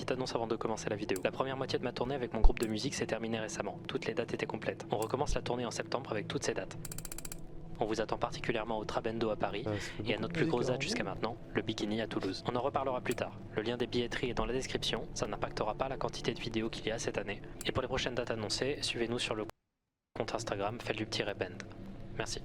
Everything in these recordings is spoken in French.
petite annonce avant de commencer la vidéo. La première moitié de ma tournée avec mon groupe de musique s'est terminée récemment. Toutes les dates étaient complètes. On recommence la tournée en septembre avec toutes ces dates. On vous attend particulièrement au Trabendo à Paris et à notre plus grosse date jusqu'à maintenant, le Bikini à Toulouse. On en reparlera plus tard. Le lien des billetteries est dans la description, ça n'impactera pas la quantité de vidéos qu'il y a cette année. Et pour les prochaines dates annoncées, suivez-nous sur le compte Instagram feldup-band. Merci.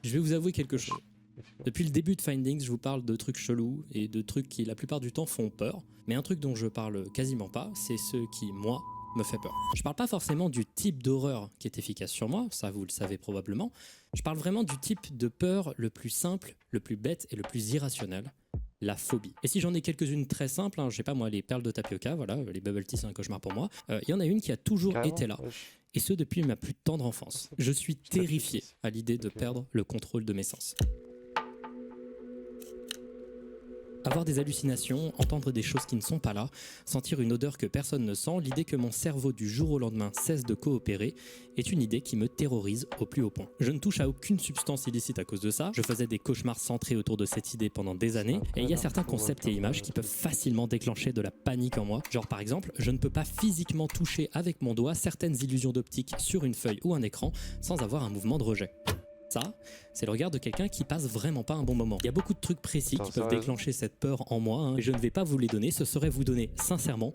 Je vais vous avouer quelque chose. Depuis le début de Findings, je vous parle de trucs chelous et de trucs qui la plupart du temps font peur. Mais un truc dont je parle quasiment pas, c'est ceux qui, moi, me fait peur. Je parle pas forcément du type d'horreur qui est efficace sur moi, ça vous le savez probablement. Je parle vraiment du type de peur le plus simple, le plus bête et le plus irrationnel. La phobie. Et si j'en ai quelques-unes très simples, je sais pas moi, les perles de tapioca, voilà, les bubble tea c'est un cauchemar pour moi, il y en a une qui a toujours été là. Et ce depuis ma plus tendre enfance. Je suis terrifié à l'idée de perdre le contrôle de mes sens. Avoir des hallucinations, entendre des choses qui ne sont pas là, sentir une odeur que personne ne sent, l'idée que mon cerveau du jour au lendemain cesse de coopérer est une idée qui me terrorise au plus haut point. Je ne touche à aucune substance illicite à cause de ça, je faisais des cauchemars centrés autour de cette idée pendant des années, et il y a certains concepts et images qui peuvent facilement déclencher de la panique en moi. Genre par exemple, je ne peux pas physiquement toucher avec mon doigt certaines illusions d'optique sur une feuille ou un écran sans avoir un mouvement de rejet. Ça, c'est le regard de quelqu'un qui passe vraiment pas un bon moment. Il y a beaucoup de trucs précis qui peuvent déclencher cette peur en moi, et je ne vais pas vous les donner, ce serait vous donner sincèrement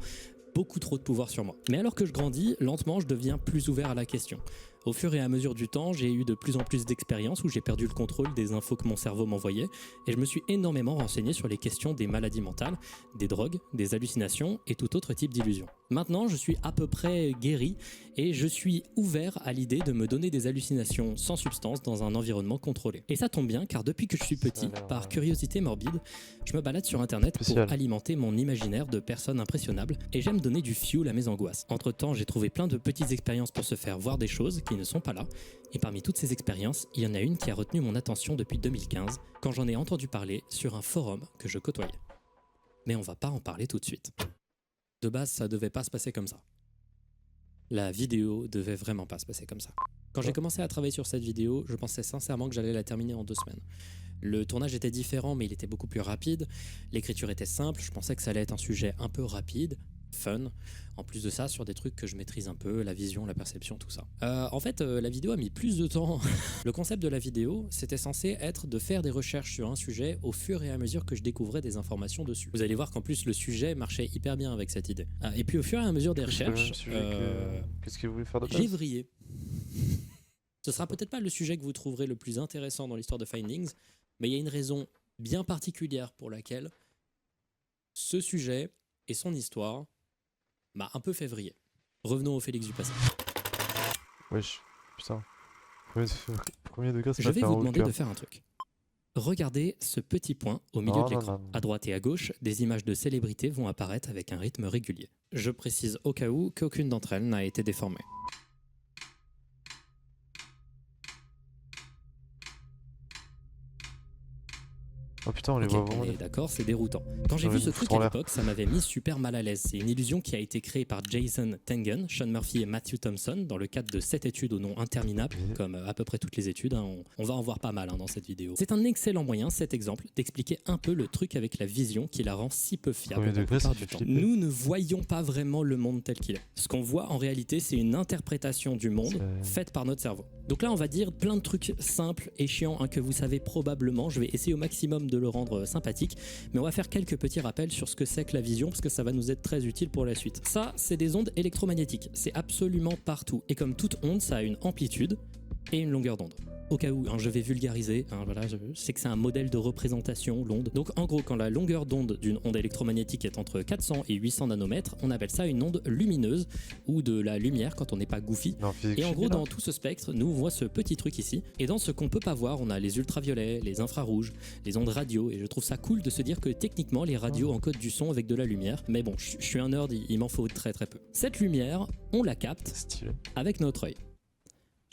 beaucoup trop de pouvoir sur moi. Mais alors que je grandis, lentement je deviens plus ouvert à la question. Au fur et à mesure du temps, j'ai eu de plus en plus d'expériences où j'ai perdu le contrôle des infos que mon cerveau m'envoyait et je me suis énormément renseigné sur les questions des maladies mentales, des drogues, des hallucinations et tout autre type d'illusions. Maintenant, je suis à peu près guéri et je suis ouvert à l'idée de me donner des hallucinations sans substance dans un environnement contrôlé. Et ça tombe bien car depuis que je suis petit, par curiosité morbide, je me balade sur internet pour alimenter mon imaginaire de personnes impressionnables et j'aime donner du fuel à mes angoisses. Entre temps, j'ai trouvé plein de petites expériences pour se faire voir des choses qui ne sont pas là. Et parmi toutes ces expériences, il y en a une qui a retenu mon attention depuis 2015, quand j'en ai entendu parler sur un forum que je côtoyais. Mais on va pas en parler tout de suite. De base, ça devait pas se passer comme ça. La vidéo devait vraiment pas se passer comme ça. Quand j'ai commencé à travailler sur cette vidéo, je pensais sincèrement que j'allais la terminer en 2 semaines. Le tournage était différent, mais il était beaucoup plus rapide. L'écriture était simple, je pensais que ça allait être un sujet un peu rapide, fun. En plus de ça, sur des trucs que je maîtrise un peu, la vision, la perception, tout ça. En fait, la vidéo a mis plus de temps. Le concept de la vidéo, c'était censé être de faire des recherches sur un sujet au fur et à mesure que je découvrais des informations dessus. Vous allez voir qu'en plus, le sujet marchait hyper bien avec cette idée. Et puis au fur et à mesure des recherches, qu'est-ce qu'il voulait faire de j'ai vrillé. Ce sera peut-être pas le sujet que vous trouverez le plus intéressant dans l'histoire de Findings, mais il y a une raison bien particulière pour laquelle ce sujet et son histoire m'a un peu fait vriller. Revenons au Félix du passé. Wesh, putain. Premier degré, Je vais vous demander de faire un truc. Regardez ce petit point au milieu de l'écran. À droite et à gauche, des images de célébrités vont apparaître avec un rythme régulier. Je précise au cas où qu'aucune d'entre elles n'a été déformée. Oh putain, on les voit vraiment. D'accord, c'est déroutant. Quand j'ai vu ce truc à l'époque, ça m'avait mis super mal à l'aise. C'est une illusion qui a été créée par Jason Tengen, Sean Murphy et Matthew Thompson dans le cadre de 7 études au nom interminable, comme à peu près toutes les études. On va en voir pas mal dans cette vidéo. C'est un excellent moyen, cet exemple, d'expliquer un peu le truc avec la vision qui la rend si peu fiable la plupart du temps. Nous ne voyons pas vraiment le monde tel qu'il est. Ce qu'on voit en réalité, c'est une interprétation du monde faite par notre cerveau. Donc là, on va dire plein de trucs simples et chiants que vous savez probablement. Je vais essayer au maximum de le rendre sympathique, mais on va faire quelques petits rappels sur ce que c'est que la vision parce que ça va nous être très utile pour la suite. Ça, c'est des ondes électromagnétiques, c'est absolument partout et comme toute onde, ça a une amplitude et une longueur d'onde. Au cas où, je vais vulgariser, voilà, je sais que c'est un modèle de représentation, l'onde. Donc en gros, quand la longueur d'onde d'une onde électromagnétique est entre 400 et 800 nanomètres, on appelle ça une onde lumineuse, ou de la lumière quand on n'est pas goofy. Et en gros, dans tout ce spectre, nous, on voit ce petit truc ici. Et dans ce qu'on peut pas voir, on a les ultraviolets, les infrarouges, les ondes radio, et je trouve ça cool de se dire que techniquement, les radios encodent du son avec de la lumière. Mais bon, je suis un nerd, il m'en faut très très peu. Cette lumière, on la capte avec notre œil.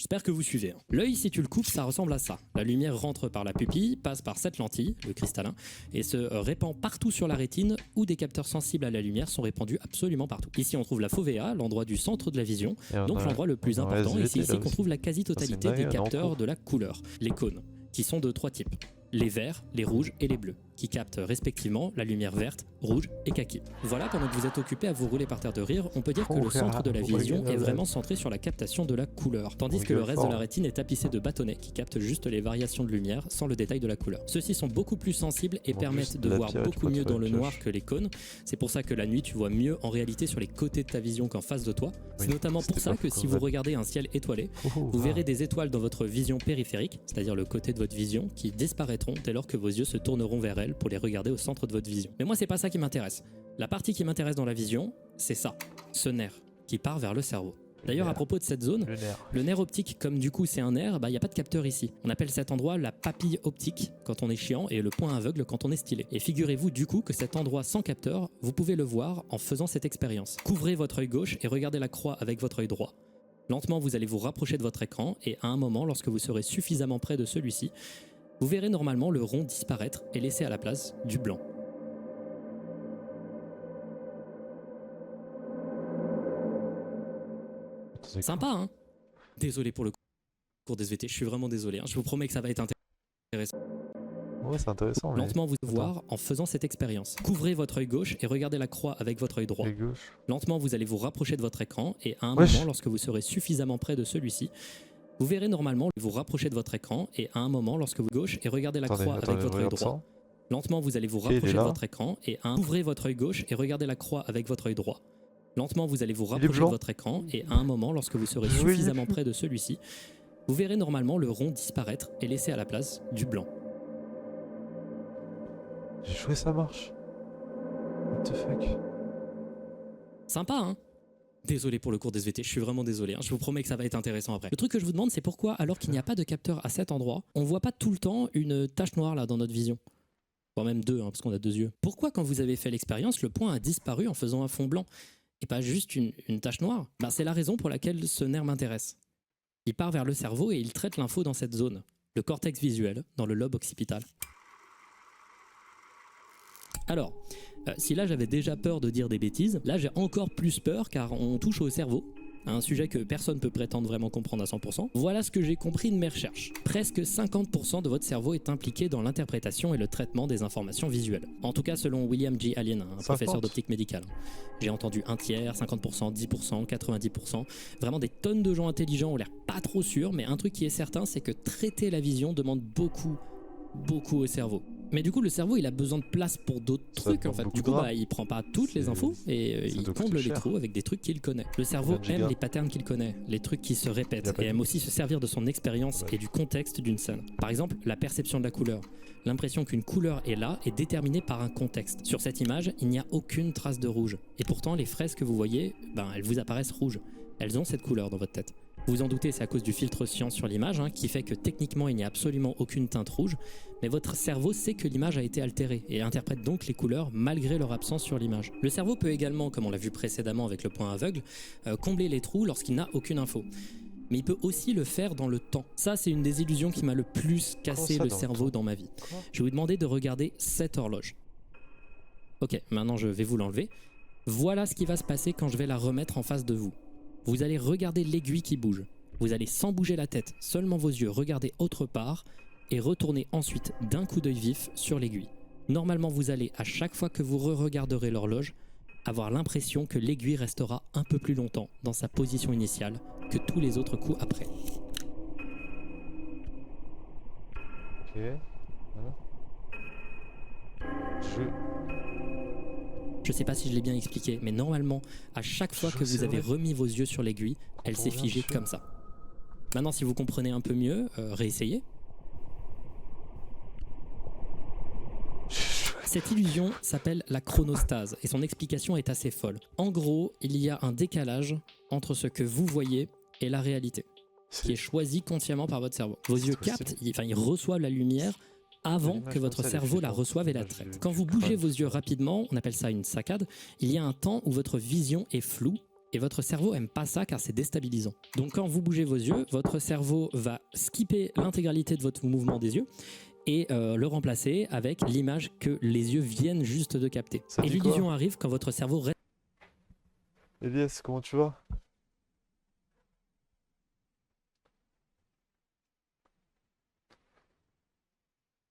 J'espère que vous suivez. L'œil, si tu le coupes, ça ressemble à ça. La lumière rentre par la pupille, passe par cette lentille, le cristallin, et se répand partout sur la rétine où des capteurs sensibles à la lumière sont répandus absolument partout. Ici, on trouve la fovea, l'endroit du centre de la vision, donc l'endroit le plus important. Et c'est ici qu'on trouve la quasi-totalité des capteurs de la couleur, les cônes, qui sont de 3 types. Les verts, les rouges et les bleus, qui captent respectivement la lumière verte, rouge et kaki. Voilà, pendant que vous êtes occupé à vous rouler par terre de rire, on peut dire que le centre de la vision est vraiment centré sur la captation de la couleur, tandis que le reste de la rétine est tapissé de bâtonnets qui captent juste les variations de lumière sans le détail de la couleur. Ceux-ci sont beaucoup plus sensibles et permettent de voir beaucoup mieux dans le noir que les cônes. C'est pour ça que la nuit tu vois mieux en réalité sur les côtés de ta vision qu'en face de toi. C'est notamment pour ça que si vous regardez un ciel étoilé, vous verrez des étoiles dans votre vision périphérique, c'est-à-dire le côté de votre vision, qui disparaîtront dès lors que vos yeux se tourneront vers elles pour les regarder au centre de votre vision. Mais moi c'est pas ça qui m'intéresse. La partie qui m'intéresse dans la vision, c'est ça, ce nerf qui part vers le cerveau. D'ailleurs à propos de cette zone, le nerf optique, comme du coup c'est un nerf, il n'y a pas de capteur ici. On appelle cet endroit la papille optique quand on est chiant et le point aveugle quand on est stylé. Et figurez-vous du coup que cet endroit sans capteur, vous pouvez le voir en faisant cette expérience. Couvrez votre œil gauche et regardez la croix avec votre œil droit. Lentement vous allez vous rapprocher de votre écran et à un moment, lorsque vous serez suffisamment près de celui-ci, vous verrez normalement le rond disparaître et laisser à la place du blanc. Sympa, hein? Désolé pour le cours des SVT, je suis vraiment désolé. Hein. Je vous promets que ça va être intéressant. Ouais, c'est intéressant. Lentement vous voir en faisant cette expérience. Couvrez votre œil gauche et regardez la croix avec votre œil droit. Lentement vous allez vous rapprocher de votre écran et à un moment, lorsque vous serez suffisamment près de celui-ci, vous verrez normalement vous rapprocher de votre écran et à un moment, lorsque vous gauche et regardez la croix avec votre œil droit. Lentement vous allez vous rapprocher de votre écran et ouvrez votre œil gauche et regardez la croix avec votre œil droit. Lentement vous allez vous rapprocher de votre écran et à un moment, lorsque vous serez suffisamment près de celui-ci, vous verrez normalement le rond disparaître et laisser à la place du blanc. J'ai joué, ça marche. What the fuck? Sympa, hein? Désolé pour le cours des SVT, je suis vraiment désolé, hein. Je vous promets que ça va être intéressant après. Le truc que je vous demande, c'est pourquoi, alors qu'il n'y a pas de capteur à cet endroit, on voit pas tout le temps une tache noire là dans notre vision. Voire même deux, hein, parce qu'on a 2 yeux. Pourquoi, quand vous avez fait l'expérience, le point a disparu en faisant un fond blanc et pas juste une tache noire? C'est la raison pour laquelle ce nerf m'intéresse. Il part vers le cerveau et il traite l'info dans cette zone, le cortex visuel, dans le lobe occipital. Alors, si là j'avais déjà peur de dire des bêtises, là j'ai encore plus peur car on touche au cerveau, un sujet que personne ne peut prétendre vraiment comprendre à 100%. Voilà ce que j'ai compris de mes recherches. Presque 50% de votre cerveau est impliqué dans l'interprétation et le traitement des informations visuelles. En tout cas selon William G. Allen, un professeur d'optique médicale. J'ai entendu un tiers, 50%, 10%, 90%. Vraiment des tonnes de gens intelligents ont l'air pas trop sûrs, mais un truc qui est certain, c'est que traiter la vision demande beaucoup au cerveau. Mais du coup, le cerveau, il a besoin de place pour d'autres trucs, en fait. Du coup, il prend pas toutes les infos et il comble les trous avec des trucs qu'il connaît. Le cerveau aime les patterns qu'il connaît, les trucs qui se répètent, et aime aussi se servir de son expérience et du contexte d'une scène. Par exemple, la perception de la couleur. L'impression qu'une couleur est là est déterminée par un contexte. Sur cette image, il n'y a aucune trace de rouge. Et pourtant, les fraises que vous voyez, elles vous apparaissent rouges. Elles ont cette couleur dans votre tête. Vous vous en doutez, c'est à cause du filtre cyan sur l'image, qui fait que techniquement il n'y a absolument aucune teinte rouge, mais votre cerveau sait que l'image a été altérée et interprète donc les couleurs malgré leur absence sur l'image. Le cerveau peut également, comme on l'a vu précédemment avec le point aveugle, combler les trous lorsqu'il n'a aucune info. Mais il peut aussi le faire dans le temps. Ça, c'est une des illusions qui m'a le plus cassé le cerveau dans ma vie. Je vais vous demander de regarder cette horloge. Ok, maintenant je vais vous l'enlever. Voilà ce qui va se passer quand je vais la remettre en face de vous. Vous allez regarder l'aiguille qui bouge. Vous allez sans bouger la tête, seulement vos yeux, regarder autre part et retourner ensuite d'un coup d'œil vif sur l'aiguille. Normalement, vous allez, à chaque fois que vous re-regarderez l'horloge, avoir l'impression que l'aiguille restera un peu plus longtemps dans sa position initiale que tous les autres coups après. Ok. Voilà. Je sais pas si je l'ai bien expliqué, mais normalement, à chaque fois que vous avez remis vos yeux sur l'aiguille, elle s'est figée comme ça. Maintenant, si vous comprenez un peu mieux, réessayez. Cette illusion s'appelle la chronostase et son explication est assez folle. En gros, il y a un décalage entre ce que vous voyez et la réalité, qui est choisi consciemment par votre cerveau. Vos yeux captent, ils reçoivent la lumière avant que votre cerveau la reçoive et la traite. Quand vous bougez vos yeux rapidement, on appelle ça une saccade, il y a un temps où votre vision est floue Et votre cerveau aime pas ça car c'est déstabilisant. Donc quand vous bougez vos yeux, votre cerveau va skipper l'intégralité de votre mouvement des yeux et le remplacer avec l'image que les yeux viennent juste de capter. Ça Et dit l'illusion quoi arrive quand votre cerveau reste... Elias, comment tu vas?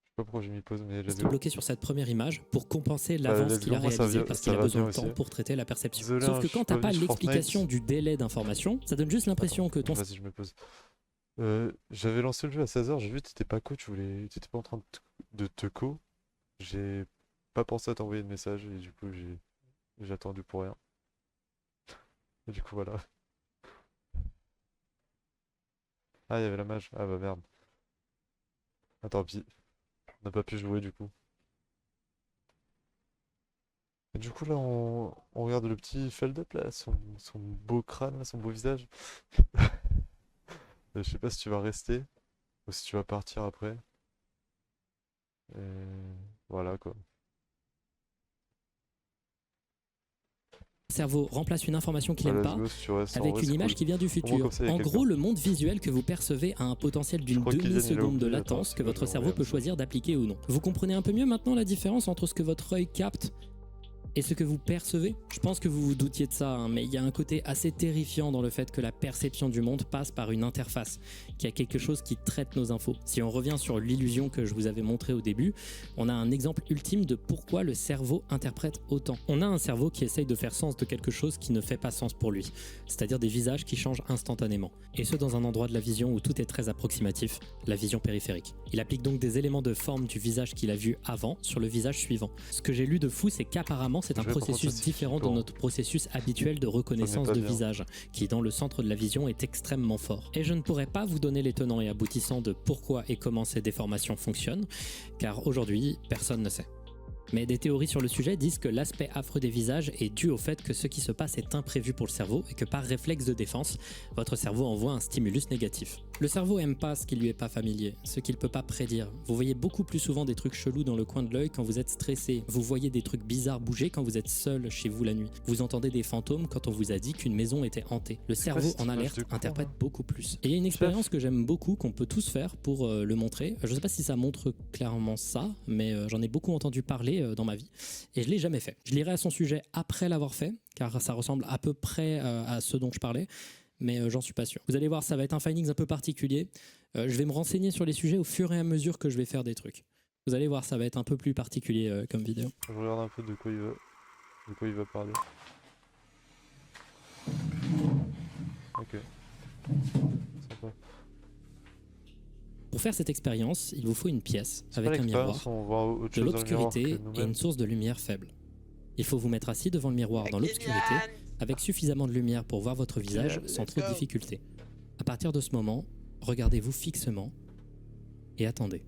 Je sais pas pourquoi j'ai mis pause, mais Reste bloqué sur cette première image pour compenser let's l'avance go, qu'il a moi, ça réalisée va- parce ça qu'il a va besoin bien de temps aussi. pour traiter la perception. Désolé, Sauf hein, que je quand suis t'as pas pas venu sur l'explication Fortnite. du délai d'information, ça donne juste l'impression que ton... Vas-y, je me pose. J'avais lancé le jeu à 16h, j'ai vu que t'étais pas co, t'étais pas en train de te co. J'ai pas pensé à t'envoyer de message et du coup j'ai attendu pour rien. Et du coup voilà. Ah, il y avait la mage. Ah bah merde. Ah, tant pis. On n'a pas pu jouer du coup. Et du coup là on regarde le petit Feldup là, son beau crâne là, son beau visage. Je sais pas si tu vas rester ou si tu vas partir après. Et voilà quoi. cerveau remplace une information qu'il Bah, n'aime let's pas go, si tu restes en avec vrai, une c'est image cool. qui vient du Au moins futur. comme ça, il y a En quelqu'un. gros, le monde visuel que vous percevez a un potentiel d'une crois que Kylian, il a demi-seconde de oublié, attends, latence que sinon je votre vais cerveau envoyer un peut message. choisir d'appliquer ou non. Vous comprenez un peu mieux maintenant la différence entre ce que votre œil capte et ce que vous percevez? Je pense que vous vous doutiez de ça, hein, mais il y a un côté assez terrifiant dans le fait que la perception du monde passe par une interface, qu'il y a quelque chose qui traite nos infos. Si on revient sur l'illusion que je vous avais montrée au début, on a un exemple ultime de pourquoi le cerveau interprète autant. On a un cerveau qui essaye de faire sens de quelque chose qui ne fait pas sens pour lui, c'est-à-dire des visages qui changent instantanément. Et ce dans un endroit de la vision où tout est très approximatif, la vision périphérique. Il applique donc des éléments de forme du visage qu'il a vu avant sur le visage suivant. Ce que j'ai lu de fou, c'est qu'apparemment c'est un Je vais, par contre, processus ça, c'est différent de flippant. notre processus habituel de reconnaissance pas de bien. visage, qui dans le centre de la vision est extrêmement fort. Et je ne pourrais pas vous donner les tenants et aboutissants de pourquoi et comment ces déformations fonctionnent, car aujourd'hui, personne ne sait. Mais des théories sur le sujet disent que l'aspect affreux des visages est dû au fait que ce qui se passe est imprévu pour le cerveau et que par réflexe de défense, votre cerveau envoie un stimulus négatif. Le cerveau aime pas ce qui lui est pas familier, ce qu'il peut pas prédire. Vous voyez beaucoup plus souvent des trucs chelous dans le coin de l'œil quand vous êtes stressé. Vous voyez des trucs bizarres bouger quand vous êtes seul chez vous la nuit. Vous entendez des fantômes quand on vous a dit qu'une maison était hantée. Le cerveau cette en image alerte de con, interprète là beaucoup plus. Et il y a une expérience que j'aime beaucoup, qu'on peut tous faire pour le montrer. Je sais pas si ça montre clairement ça, mais j'en ai beaucoup entendu parler dans ma vie. Et je l'ai jamais fait. Je lirai à son sujet après l'avoir fait, car ça ressemble à peu près à ce dont je parlais, mais j'en suis pas sûr. Vous allez voir, ça va être un findings un peu particulier. Je vais me renseigner sur les sujets au fur et à mesure que je vais faire des trucs. Vous allez voir, ça va être un peu plus particulier comme vidéo. Je regarde un peu de quoi il va parler. Ok. Sympa. Pour faire cette expérience, il vous faut une pièce C'est pas avec un miroir, l'expérience, on voit autre de chose dans le miroir l'obscurité que et nous-mêmes. une source de lumière faible. Il faut vous mettre assis devant le miroir dans l'obscurité, avec suffisamment de lumière pour voir votre visage sans trop de difficulté. À partir de ce moment, regardez-vous fixement et attendez.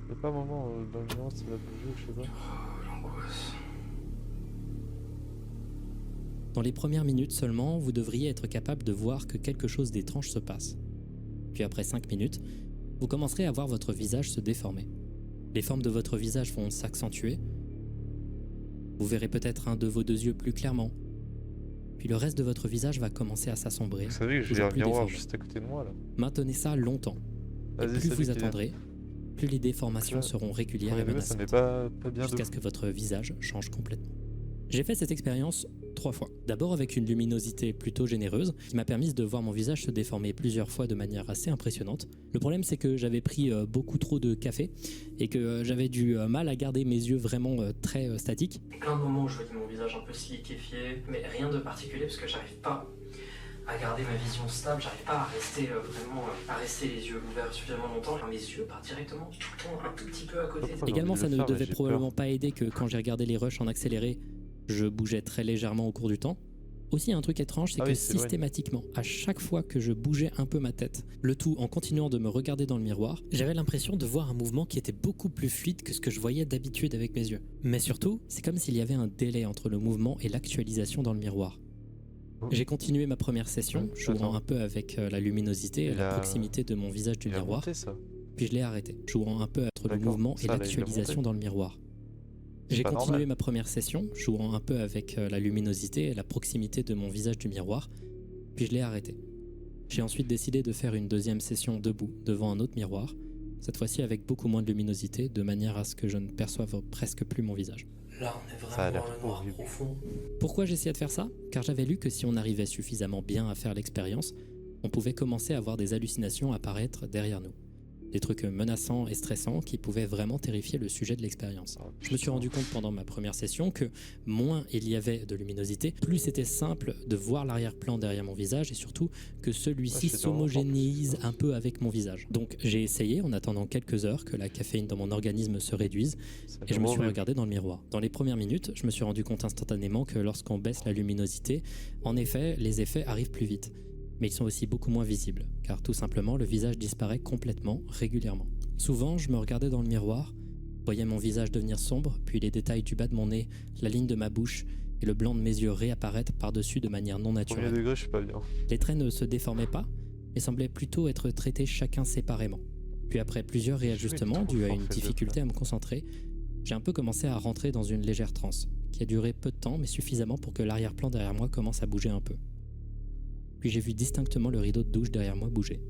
Il n'y a pas un moment dans le miroir ça va bouger ou je sais pas. Dans les premières minutes seulement, vous devriez être capable de voir que quelque chose d'étrange se passe. Puis après 5 minutes, vous commencerez à voir votre visage se déformer. Les formes de votre visage vont s'accentuer. Vous verrez peut-être un de vos deux yeux plus clairement. Puis le reste de votre visage va commencer à s'assombrir. Vous savez que j'ai toujours un plus miroir déformé. juste à côté de moi là. Maintenez ça longtemps. Et Vas-y, plus salut, vous Kylian. attendrez, plus les déformations Là, seront régulières et Regardez, ça menaçantes. n'est pas bien Jusqu'à de ce que votre visage change complètement. J'ai fait cette expérience 3 fois. D'abord avec une luminosité plutôt généreuse qui m'a permis de voir mon visage se déformer plusieurs fois de manière assez impressionnante. Le problème c'est que j'avais pris beaucoup trop de café et que j'avais du mal à garder mes yeux vraiment très statiques. Plein de moments où je voyais mon visage un peu sliquéfié, mais rien de particulier parce que j'arrive pas à garder ma vision stable, j'arrive pas à rester à rester les yeux ouverts suffisamment longtemps. Mes yeux partent directement tout le temps un tout petit peu à côté. Pourquoi j'ai Également, envie ça de le ne faire, mais devait j'ai probablement pas aider que quand j'ai regardé les rushs en accéléré, je bougeais très légèrement au cours du temps. Aussi, un truc étrange, c'est Ah que oui, c'est vrai. systématiquement, à chaque fois que je bougeais un peu ma tête, le tout en continuant de me regarder dans le miroir, j'avais l'impression de voir un mouvement qui était beaucoup plus fluide que ce que je voyais d'habitude avec mes yeux. Mais surtout, c'est comme s'il y avait un délai entre le mouvement et l'actualisation dans le miroir. Oh. J'ai continué ma première session, jouant Attends. un peu avec la luminosité et Il la a- proximité de mon visage du Il a miroir, monté ça. puis je l'ai arrêté, jouant un peu entre le D'accord, mouvement et ça, là, il l'a l'actualisation monté. dans le miroir. J'ai pas continué normal. ma première session, jouant un peu avec la luminosité et la proximité de mon visage du miroir, puis je l'ai arrêté. J'ai ensuite décidé de faire une deuxième session debout, devant un autre miroir, cette fois-ci avec beaucoup moins de luminosité, de manière à ce que je ne perçoive presque plus mon visage. Là, on est Ça a vraiment l'air dans le noir horrible. profond. Pourquoi j'essayais de faire ça? Car j'avais lu que si on arrivait suffisamment bien à faire l'expérience, on pouvait commencer à voir des hallucinations apparaître derrière nous. Des trucs menaçants et stressants qui pouvaient vraiment terrifier le sujet de l'expérience. Oh, Je me suis rendu compte pendant ma première session que moins il y avait de luminosité, plus c'était simple de voir l'arrière-plan derrière mon visage et surtout que celui-ci Ouais, je fais vraiment s'homogénéise plus. un peu avec mon visage. Donc j'ai essayé en attendant quelques heures que la caféine dans mon organisme se réduise Ça a et je l'air me suis horrible. regardé dans le miroir. Dans les premières minutes, je me suis rendu compte instantanément que lorsqu'on baisse la luminosité, en effet, les effets arrivent plus vite. Mais ils sont aussi beaucoup moins visibles, car tout simplement, le visage disparaît complètement, régulièrement. Souvent, je me regardais dans le miroir, voyais mon visage devenir sombre, puis les détails du bas de mon nez, la ligne de ma bouche et le blanc de mes yeux réapparaître par-dessus de manière non Premier naturelle. degré, je suis pas bien. Les traits ne se déformaient pas, mais semblaient plutôt être traités chacun séparément. Puis après plusieurs réajustements trop dus à fort, une faites-le, difficulté à me concentrer, j'ai un peu commencé à rentrer dans une légère transe, qui a duré peu de temps mais suffisamment pour que l'arrière-plan derrière moi commence à bouger un peu. Puis j'ai vu distinctement le rideau de douche derrière moi bouger.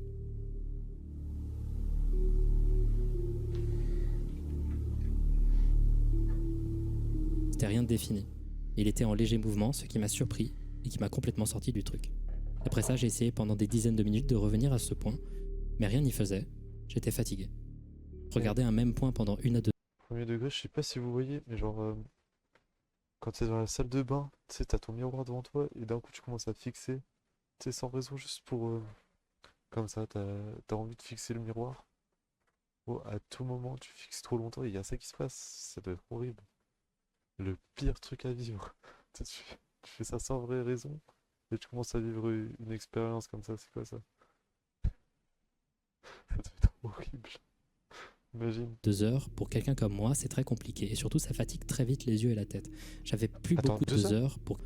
C'était rien de défini. Il était en léger mouvement, ce qui m'a surpris et qui m'a complètement sorti du truc. Après ça, j'ai essayé pendant des dizaines de minutes de revenir à ce point, mais rien n'y faisait. J'étais fatigué. Regarder un même point pendant 1 à 2 Premier degré, je sais pas si vous voyez, mais genre, quand tu es dans la salle de bain, tu sais, t'as ton miroir devant toi et d'un coup tu commences à te fixer, tu sais, sans raison, juste pour. Comme ça, t'as envie de fixer le miroir. Oh, à tout moment, tu fixes trop longtemps et il y a ça qui se passe, ça doit être horrible. Le pire truc à vivre. Tu sais, tu fais ça sans vraie raison et tu commences à vivre une expérience comme ça, c'est quoi ça? Ça doit être horrible. Imagine. 2 heures, pour quelqu'un comme moi, c'est très compliqué. Et surtout, ça fatigue très vite les yeux et la tête. J'avais plus Attends, beaucoup de 2 heures pour...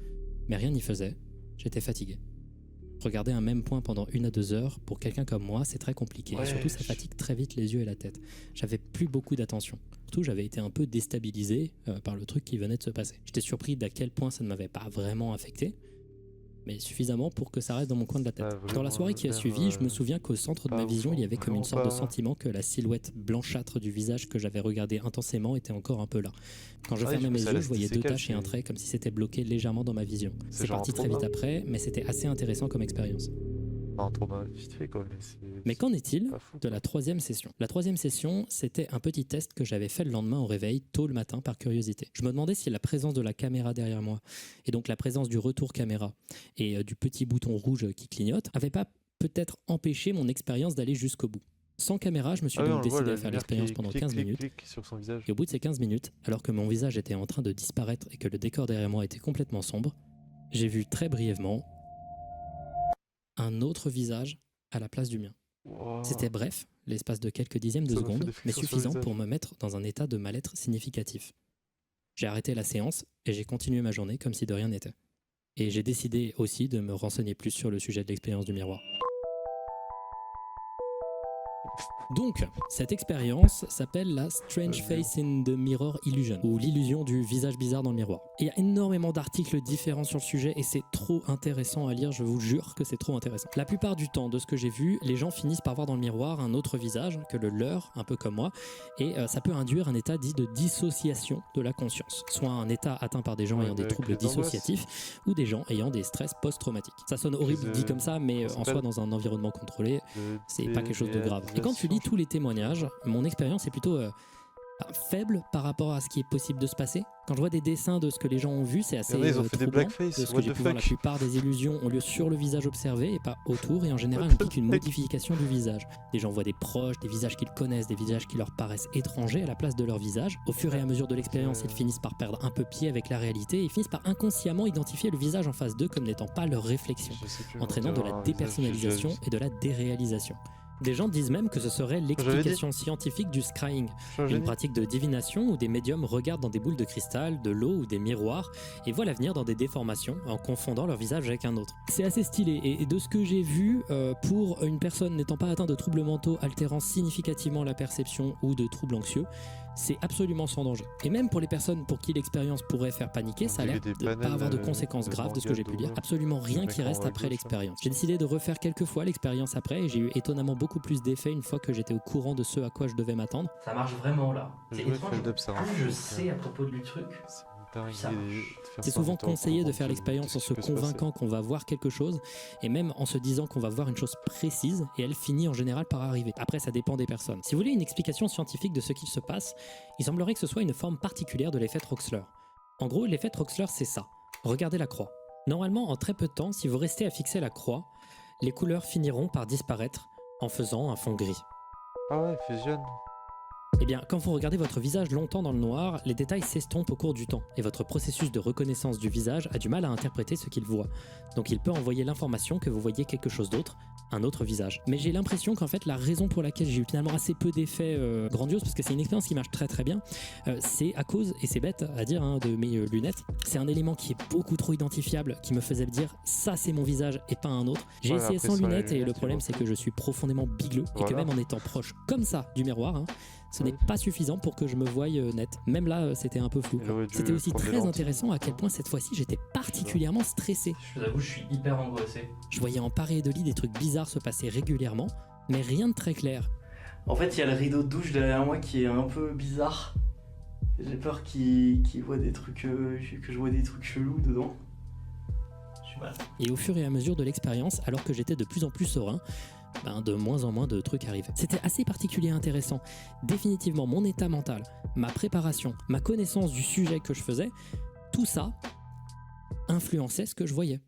Mais rien n'y faisait. J'étais fatigué. Regarder un même point pendant 1 à 2 heures, pour quelqu'un comme moi, c'est très compliqué. Et surtout, ça Wesh. fatigue très vite les yeux et la tête. J'avais plus beaucoup d'attention. Surtout, j'avais été un peu déstabilisé par le truc qui venait de se passer. J'étais surpris d'à quel point ça ne m'avait pas vraiment affecté, mais suffisamment pour que ça reste dans mon coin de la tête. Ah, Dans la vraiment soirée qui a l'air, suivi, je me souviens qu'au centre de pas ma ouf, vision, il y avait comme une vraiment sorte de pas. sentiment que la silhouette blanchâtre du visage que j'avais regardé intensément était encore un peu là. Quand je Ah oui, fermais du coup, mes ça yeux, laisse je voyais des 2 séquelles, taches et un c'est- trait comme si c'était bloqué légèrement dans ma vision. C'est genre un parti très vite trauma. après, mais c'était assez intéressant comme expérience. Pas un trauma vite fait, quoi, mais c'est. Mais qu'en est-il pas fou, de la 3e session? La 3e session, c'était un petit test que j'avais fait le lendemain au réveil, tôt le matin, par curiosité. Je me demandais si la présence de la caméra derrière moi, et donc la présence du retour caméra, et du petit bouton rouge qui clignote, avait pas peut-être empêché mon expérience d'aller jusqu'au bout. Sans caméra, je me suis Ah oui, on donc le voit, décidé la à faire lumière l'expérience qui pendant clique, 15 clique, minutes. clique sur son visage. Et au bout de ces 15 minutes, alors que mon visage était en train de disparaître et que le décor derrière moi était complètement sombre, j'ai vu très brièvement un autre visage à la place du mien. Wow. C'était bref, l'espace de quelques dixièmes de Ça m'a fait seconde, des mais frictions sur le suffisant visage. pour me mettre dans un état de mal-être significatif. J'ai arrêté la séance et j'ai continué ma journée comme si de rien n'était. Et j'ai décidé aussi de me renseigner plus sur le sujet de l'expérience du miroir. Donc, cette expérience s'appelle la Strange Face in the Mirror Illusion, ou l'illusion du visage bizarre dans le miroir. Et il y a énormément d'articles différents sur le sujet et c'est trop intéressant à lire, je vous jure que c'est trop intéressant. La plupart du temps, de ce que j'ai vu, les gens finissent par voir dans le miroir un autre visage que le leur, un peu comme moi, et ça peut induire un état dit de dissociation de la conscience, soit un état atteint par des gens Ouais, ayant des de troubles crise d'angoisse. dissociatifs ou des gens ayant des stress post-traumatiques. Ça sonne horrible Crise, dit comme ça, mais ça en soi, s'appelle dans un environnement contrôlé, de c'est pas quelque chose de grave. Et quand tu lis déréalisation, tous les témoignages, mon expérience est plutôt faible par rapport à ce qui est possible de se passer. Quand je vois des dessins de ce que les gens ont vu, c'est assez Il y en a, ils ont fait des troublant. blackface, De ce que what j'ai the pu voir, la fuck. plupart des illusions ont lieu sur le visage observé et pas autour, et en général What the impliquent une fuck. modification du visage. Des gens voient des proches, des visages qu'ils connaissent, des visages qui leur paraissent étrangers à la place de leur visage. Au fur et à mesure de l'expérience, ils finissent par perdre un peu pied avec la réalité et finissent par inconsciemment identifier le visage en face d'eux comme n'étant pas leur réflexion, Je sais plus, entraînant on de dirait la un visage que j'ai déjà dépersonnalisation vu. et de la déréalisation. Des gens disent même que ce serait l'explication scientifique du scrying, Je suis un une génie. pratique de divination où des médiums regardent dans des boules de cristal, de l'eau ou des miroirs et voient l'avenir dans des déformations en confondant leur visage avec un autre. C'est assez stylé et de ce que j'ai vu, pour une personne n'étant pas atteinte de troubles mentaux altérant significativement la perception ou de troubles anxieux, c'est absolument sans danger. Et même pour les personnes pour qui l'expérience pourrait faire paniquer, ça a l'air de ne pas avoir de conséquences graves de ce que j'ai pu lire. Absolument rien qui reste après l'expérience. J'ai décidé de refaire quelques fois l'expérience après et j'ai eu étonnamment beaucoup plus d'effets une fois que j'étais au courant de ce à quoi je devais m'attendre. Ça marche vraiment là. C'est étrange. Plus je sais à propos du truc. C'est souvent conseillé de faire l'expérience en se convainquant qu'on va voir quelque chose et même en se disant qu'on va voir une chose précise et elle finit en général par arriver. Après, ça dépend des personnes. Si vous voulez une explication scientifique de ce qui se passe, il semblerait que ce soit une forme particulière de l'effet Troxler. En gros, l'effet Troxler, c'est ça. Regardez la croix. Normalement, en très peu de temps, si vous restez à fixer la croix, les couleurs finiront par disparaître en faisant un fond gris. Ah ouais, fusionne. Eh bien, quand vous regardez votre visage longtemps dans le noir, les détails s'estompent au cours du temps, et votre processus de reconnaissance du visage a du mal à interpréter ce qu'il voit. Donc il peut envoyer l'information que vous voyez quelque chose d'autre, un autre visage. Mais j'ai l'impression qu'en fait, la raison pour laquelle j'ai eu finalement assez peu d'effets grandioses, parce que c'est une expérience qui marche très très bien, c'est à cause, et c'est bête à dire, de mes lunettes, c'est un élément qui est beaucoup trop identifiable, qui me faisait me dire « ça c'est mon visage et pas un autre ». J'ai essayé sans lunettes, et le problème c'est que je suis profondément bigleux, et que même en étant proche comme ça du miroir, ce n'est pas suffisant pour que je me voie net. Même là, c'était un peu flou. C'était aussi très intéressant à quel point cette fois-ci, j'étais particulièrement stressé. Je vous avoue, je suis hyper angoissé. Je voyais en pareil de lit des trucs bizarres se passer régulièrement, mais rien de très clair. En fait, il y a le rideau de douche derrière moi qui est un peu bizarre. J'ai peur qu'il voit des trucs, que je vois des trucs chelous dedans. Je suis mal. Et au fur et à mesure de l'expérience, alors que j'étais de plus en plus serein, de moins en moins de trucs arrivent. C'était assez particulier et intéressant. Définitivement, mon état mental, ma préparation, ma connaissance du sujet que je faisais, tout ça influençait ce que je voyais.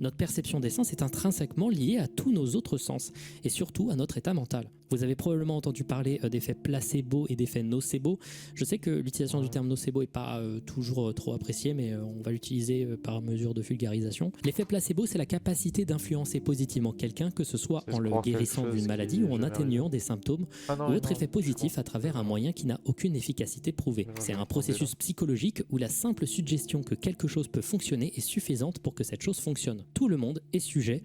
Notre perception des sens est intrinsèquement liée à tous nos autres sens, et surtout à notre état mental. Vous avez probablement entendu parler d'effets placebo et d'effets nocebo. Je sais que l'utilisation du terme nocebo n'est pas toujours trop appréciée, mais on va l'utiliser par mesure de vulgarisation. L'effet placebo, c'est la capacité d'influencer positivement quelqu'un, que ce soit en le guérissant d'une maladie ou en atténuant des symptômes ou autre effet positif à travers un moyen qui n'a aucune efficacité prouvée. C'est un processus psychologique où la simple suggestion que quelque chose peut fonctionner est suffisante pour que cette chose fonctionne. Tout le monde est sujet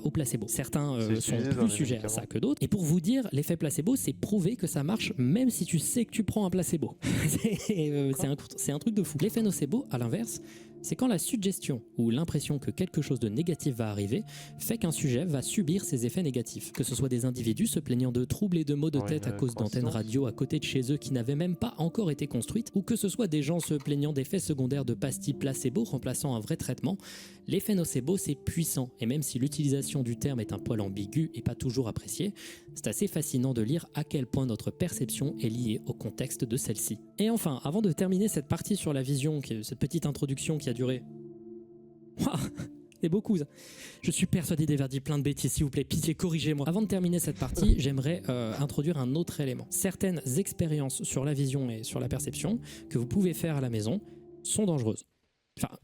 au placebo. Certains sont plus sujets à ça que d'autres. Et pour vous dire, l'effet placebo, c'est prouver que ça marche même si tu sais que tu prends un placebo. C'est un truc de fou. L'effet nocebo, à l'inverse, c'est quand la suggestion ou l'impression que quelque chose de négatif va arriver fait qu'un sujet va subir ces effets négatifs. Que ce soit des individus se plaignant de troubles et de maux de tête à cause d'antennes radio à côté de chez eux qui n'avaient même pas encore été construites, ou que ce soit des gens se plaignant d'effets secondaires de pastilles placebo remplaçant un vrai traitement, l'effet nocebo c'est puissant, et même si l'utilisation du terme est un poil ambigu et pas toujours appréciée, c'est assez fascinant de lire à quel point notre perception est liée au contexte de celle-ci. Et enfin, avant de terminer cette partie sur la vision, cette petite introduction qui a duré... C'est beaucoup ça. Je suis persuadé d'avoir dit plein de bêtises, s'il vous plaît, pitié, corrigez-moi. Avant de terminer cette partie, j'aimerais introduire un autre élément. Certaines expériences sur la vision et sur la perception que vous pouvez faire à la maison sont dangereuses. Enfin,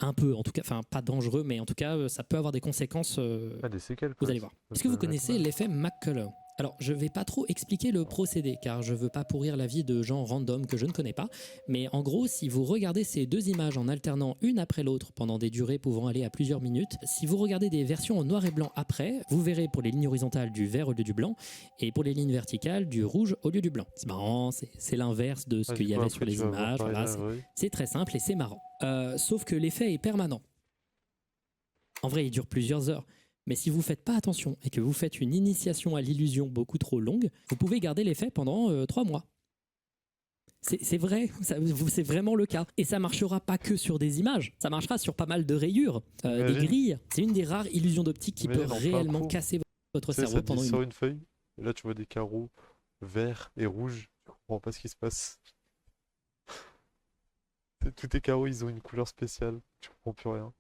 un peu, en tout cas, enfin pas dangereux, mais en tout cas, ça peut avoir des conséquences. Des séquelles, vous allez voir. Est-ce que vous connaissez l'effet McCullough ? Alors, je vais pas trop expliquer le procédé, car je veux pas pourrir la vie de gens random que je ne connais pas, mais en gros, si vous regardez ces deux images en alternant une après l'autre pendant des durées pouvant aller à plusieurs minutes, si vous regardez des versions en noir et blanc après, vous verrez pour les lignes horizontales du vert au lieu du blanc, et pour les lignes verticales du rouge au lieu du blanc. C'est marrant, c'est l'inverse de ce qu'il y avait sur les images, voilà, c'est très simple et c'est marrant. Sauf que l'effet est permanent. En vrai, il dure plusieurs heures. Mais si vous ne faites pas attention et que vous faites une initiation à l'illusion beaucoup trop longue, vous pouvez garder l'effet pendant 3 mois. C'est vrai, c'est vraiment le cas. Et ça ne marchera pas que sur des images, ça marchera sur pas mal de rayures, des grilles. C'est une des rares illusions d'optique qui peut réellement casser votre cerveau pendant sur une feuille, et là tu vois des carreaux verts et rouges, tu comprends pas ce qui se passe. Tous tes carreaux, ils ont une couleur spéciale, tu comprends plus rien.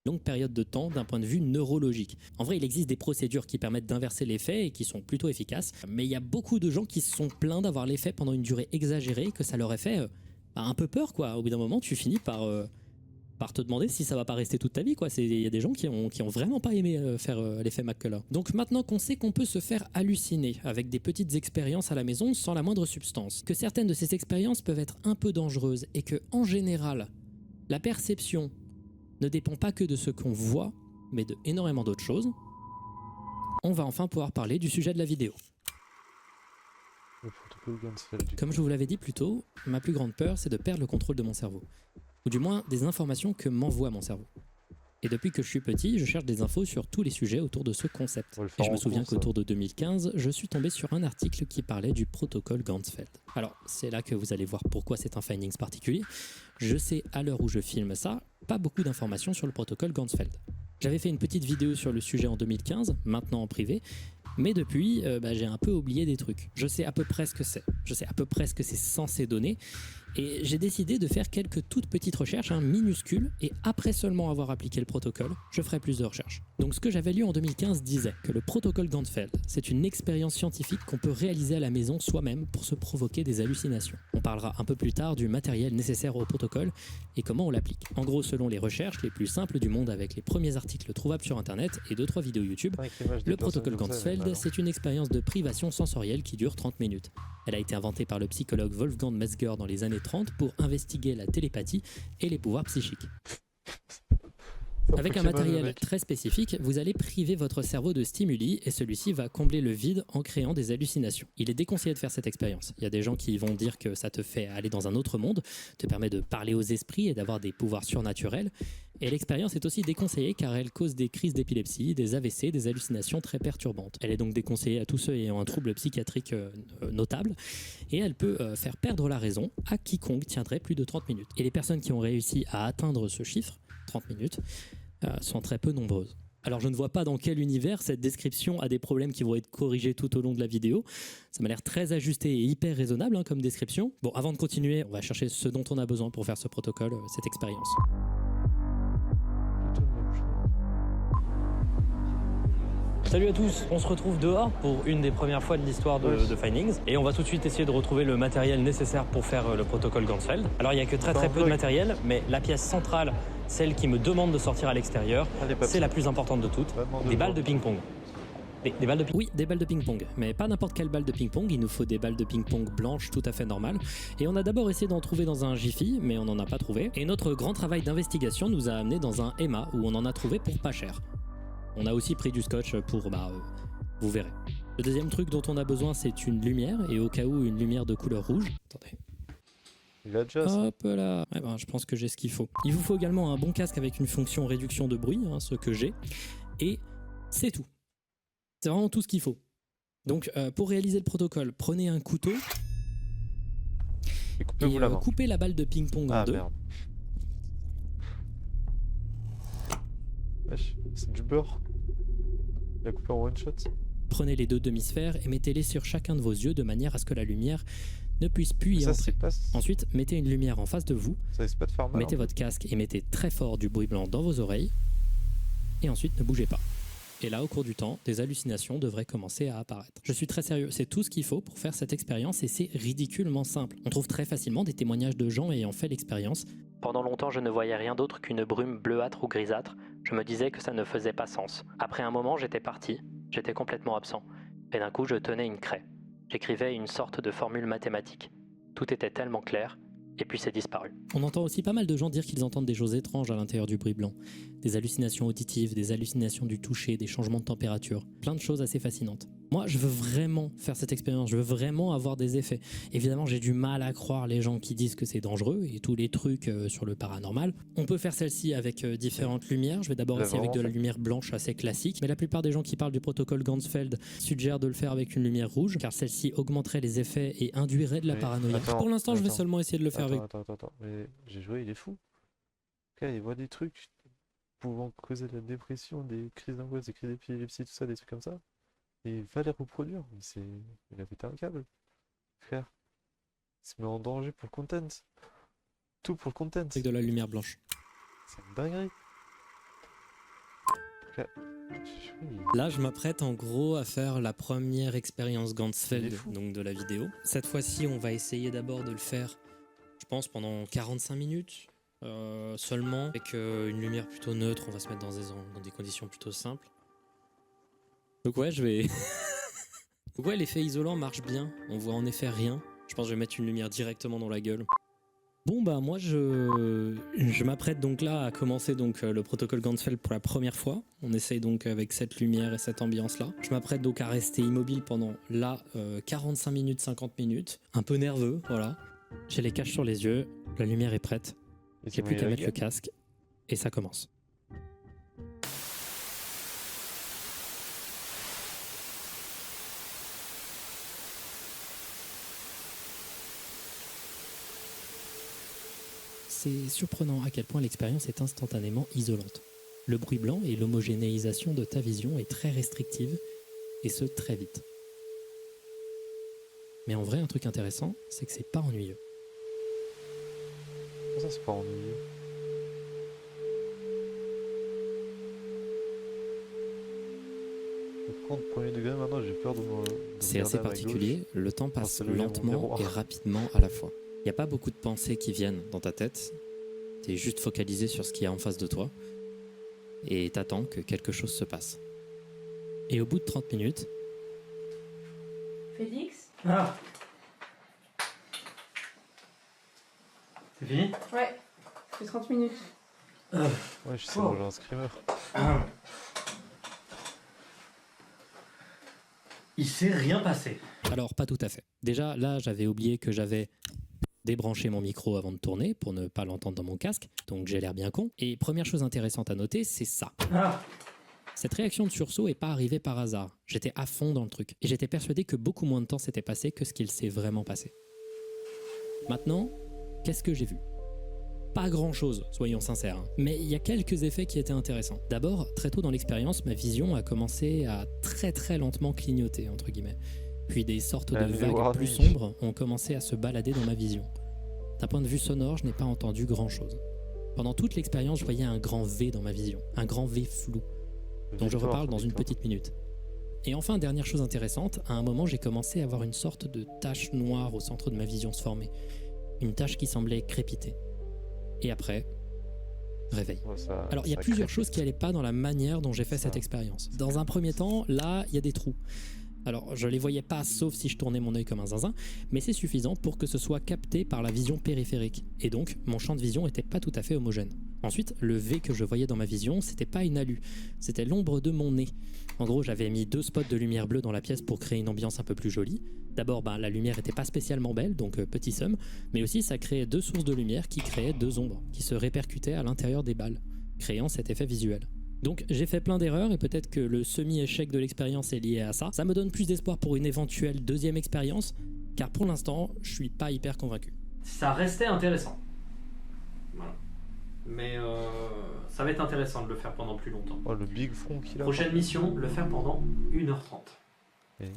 Longue période de temps d'un point de vue neurologique. En vrai, il existe des procédures qui permettent d'inverser l'effet et qui sont plutôt efficaces, mais il y a beaucoup de gens qui se sont plaints d'avoir l'effet pendant une durée exagérée, que ça leur ait fait un peu peur, quoi. Au bout d'un moment, tu finis par te demander si ça va pas rester toute ta vie, quoi. Il y a des gens qui ont vraiment pas aimé faire l'effet McCullough. Donc maintenant qu'on sait qu'on peut se faire halluciner avec des petites expériences à la maison sans la moindre substance, que certaines de ces expériences peuvent être un peu dangereuses et que, en général, la perception ne dépend pas que de ce qu'on voit, mais de énormément d'autres choses, on va enfin pouvoir parler du sujet de la vidéo. protocole Ganzfeld. Comme je vous l'avais dit plus tôt, ma plus grande peur, c'est de perdre le contrôle de mon cerveau. Ou du moins, des informations que m'envoie mon cerveau. Et depuis que je suis petit, je cherche des infos sur tous les sujets autour de ce concept. Et je me souviens qu'autour de 2015, je suis tombé sur un article qui parlait du protocole Ganzfeld. Alors, c'est là que vous allez voir pourquoi c'est un findings particulier. Je sais, à l'heure où je filme ça, pas beaucoup d'informations sur le protocole Ganzfeld. J'avais fait une petite vidéo sur le sujet en 2015, maintenant en privé, mais depuis, j'ai un peu oublié des trucs. Je sais à peu près ce que c'est. Je sais à peu près ce que c'est censé donner. Et j'ai décidé de faire quelques toutes petites recherches, minuscules, et après seulement avoir appliqué le protocole, je ferai plus de recherches. Donc ce que j'avais lu en 2015 disait que le protocole Ganzfeld, c'est une expérience scientifique qu'on peut réaliser à la maison soi-même pour se provoquer des hallucinations. On parlera un peu plus tard du matériel nécessaire au protocole et comment on l'applique. En gros, selon les recherches les plus simples du monde avec les premiers articles trouvables sur internet et 2-3 vidéos YouTube, le protocole Ganzfeld, c'est une expérience de privation sensorielle qui dure 30 minutes. Elle a été inventée par le psychologue Wolfgang Metzger dans les années 30 pour investiguer la télépathie et les pouvoirs psychiques. Avec un matériel très spécifique, vous allez priver votre cerveau de stimuli et celui-ci va combler le vide en créant des hallucinations. Il est déconseillé de faire cette expérience. Il y a des gens qui vont dire que ça te fait aller dans un autre monde, te permet de parler aux esprits et d'avoir des pouvoirs surnaturels. Et l'expérience est aussi déconseillée car elle cause des crises d'épilepsie, des AVC, des hallucinations très perturbantes. Elle est donc déconseillée à tous ceux ayant un trouble psychiatrique notable et elle peut faire perdre la raison à quiconque tiendrait plus de 30 minutes. Et les personnes qui ont réussi à atteindre ce chiffre, 30 minutes, sont très peu nombreuses. Alors je ne vois pas dans quel univers cette description a des problèmes qui vont être corrigés tout au long de la vidéo. Ça m'a l'air très ajusté et hyper raisonnable comme description. Bon, avant de continuer, on va chercher ce dont on a besoin pour faire ce protocole, cette expérience. Salut à tous, on se retrouve dehors pour une des premières fois de l'histoire de Findings et on va tout de suite essayer de retrouver le matériel nécessaire pour faire le protocole Ganzfeld. Alors il n'y a que très peu de matériel, mais la pièce centrale, celle qui me demande de sortir à l'extérieur, c'est la plus importante de toutes, des balles de ping-pong. Des balles de ping-pong. Oui, des balles de ping-pong, mais pas n'importe quelle balle de ping-pong, il nous faut des balles de ping-pong blanches tout à fait normales. Et on a d'abord essayé d'en trouver dans un Jiffy, mais on n'en a pas trouvé. Et notre grand travail d'investigation nous a amené dans un Emma où on en a trouvé pour pas cher. On a aussi pris du scotch pour, vous verrez. Le deuxième truc dont on a besoin, c'est une lumière, et au cas où, une lumière de couleur rouge. Attendez. Il a déjà ça. Hop là. Je pense que j'ai ce qu'il faut. Il vous faut également un bon casque avec une fonction réduction de bruit, ce que j'ai. Et c'est tout. C'est vraiment tout ce qu'il faut. Donc, pour réaliser le protocole, prenez un couteau et coupez la balle de ping-pong en deux. Merde. Wesh, c'est du beurre. Il a coupé en one shot. Prenez les deux demi-sphères et mettez-les sur chacun de vos yeux de manière à ce que la lumière ne puisse plus y entrer. Ensuite, mettez une lumière en face de vous. Ça risque pas de faire mal. Mettez votre casque et mettez très fort du bruit blanc dans vos oreilles. Et ensuite, ne bougez pas. Et là, au cours du temps, des hallucinations devraient commencer à apparaître. Je suis très sérieux, c'est tout ce qu'il faut pour faire cette expérience et c'est ridiculement simple. On trouve très facilement des témoignages de gens ayant fait l'expérience. Pendant longtemps, je ne voyais rien d'autre qu'une brume bleuâtre ou grisâtre. Je me disais que ça ne faisait pas sens. Après un moment, j'étais parti. J'étais complètement absent. Et d'un coup, je tenais une craie. J'écrivais une sorte de formule mathématique. Tout était tellement clair. Et puis c'est disparu. On entend aussi pas mal de gens dire qu'ils entendent des choses étranges à l'intérieur du bruit blanc. Des hallucinations auditives, des hallucinations du toucher, des changements de température. Plein de choses assez fascinantes. Moi, je veux vraiment faire cette expérience, je veux vraiment avoir des effets. Évidemment, j'ai du mal à croire les gens qui disent que c'est dangereux et tous les trucs sur le paranormal. On peut faire celle-ci avec différentes lumières. Je vais d'abord essayer avec de la lumière blanche assez classique. Mais la plupart des gens qui parlent du protocole Ganzfeld suggèrent de le faire avec une lumière rouge, car celle-ci augmenterait les effets et induirait de la paranoïa. Pour l'instant, je vais seulement essayer de le faire avec... Attends, mais j'ai joué, il est fou. Okay, il voit des trucs pouvant causer de la dépression, des crises d'angoisse, des crises d'épilepsie, tout ça, des trucs comme ça. Et il va les reproduire. Il a pété un câble. Frère. Il se met en danger pour le content. Tout pour le content. Avec de la lumière blanche. C'est une dinguerie. Okay. Là, je m'apprête en gros à faire la première expérience Ganzfeld, donc de la vidéo. Cette fois-ci, on va essayer d'abord de le faire, je pense, pendant 45 minutes. Seulement avec une lumière plutôt neutre, on va se mettre dans des conditions plutôt simples. Donc ouais, je vais... Donc ouais, l'effet isolant marche bien, on voit en effet rien. Je pense que je vais mettre une lumière directement dans la gueule. Bon bah moi je m'apprête donc là à commencer donc le protocole Ganzfeld pour la première fois. On essaye donc avec cette lumière et cette ambiance là. Je m'apprête donc à rester immobile pendant là 45 minutes, 50 minutes. Un peu nerveux, voilà. J'ai les caches sur les yeux, la lumière est prête. J'ai plus qu'à mettre le casque et ça commence. C'est surprenant à quel point l'expérience est instantanément isolante. Le bruit blanc et l'homogénéisation de ta vision est très restrictive, et ce très vite. Mais en vrai, un truc intéressant, c'est que c'est pas ennuyeux. Ça, c'est pas ennuyeux. Par contre, premier degré, maintenant j'ai peur de me C'est assez particulier, le temps passe c'est le lien, mon lentement miroir. et rapidement à la fois. Il n'y a pas beaucoup de pensées qui viennent dans ta tête, t'es juste focalisé sur ce qu'il y a en face de toi, et t'attends que quelque chose se passe. Et au bout de 30 minutes, Félix? Ah. C'est fini? Ouais, c'est 30 minutes. Ouais, je sais, moi j'ai un screamer. Il s'est rien passé. alors pas tout à fait. Déjà là, j'avais oublié que j'avais débranché mon micro avant de tourner pour ne pas l'entendre dans mon casque, donc j'ai l'air bien con. Et première chose intéressante à noter, c'est ça. Ah. Cette réaction de sursaut est pas arrivée par hasard. J'étais à fond dans le truc. Et j'étais persuadé que beaucoup moins de temps s'était passé que ce qu'il s'est vraiment passé. Maintenant, qu'est-ce que j'ai vu? Pas grand-chose, soyons sincères. Mais il y a quelques effets qui étaient intéressants. D'abord, très tôt dans l'expérience, ma vision a commencé à très très lentement clignoter, entre guillemets. Puis des sortes de vagues plus sombres ont commencé à se balader dans ma vision. D'un point de vue sonore, je n'ai pas entendu grand-chose. Pendant toute l'expérience, je voyais un grand V dans ma vision, un grand V flou, dont je reparle dans une petite minute. Et enfin, dernière chose intéressante, à un moment j'ai commencé à avoir une sorte de tache noire au centre de ma vision se former. Une tache qui semblait crépiter. Et après, réveil. Ouais, Alors il y a plusieurs choses qui n'allaient pas dans la manière dont j'ai fait cette expérience. Dans un premier temps, là, il y a des trous. Alors je les voyais pas sauf si je tournais mon œil comme un zinzin, mais c'est suffisant pour que ce soit capté par la vision périphérique. Et donc, mon champ de vision était pas tout à fait homogène. Ensuite, le V que je voyais dans ma vision, c'était pas une alu, c'était l'ombre de mon nez. En gros, j'avais mis 2 spots de lumière bleue dans la pièce pour créer une ambiance un peu plus jolie. D'abord, la lumière était pas spécialement belle, donc petit somme, mais aussi ça créait 2 sources de lumière qui créaient 2 ombres, qui se répercutaient à l'intérieur des balles, créant cet effet visuel. Donc j'ai fait plein d'erreurs et peut-être que le semi-échec de l'expérience est lié à ça. Ça me donne plus d'espoir pour une éventuelle deuxième expérience, car pour l'instant, je suis pas hyper convaincu. Ça restait intéressant. Voilà. Mais ça va être intéressant de le faire pendant plus longtemps. Oh, le big front qu'il a. Prochaine mission, le faire pendant 1h30.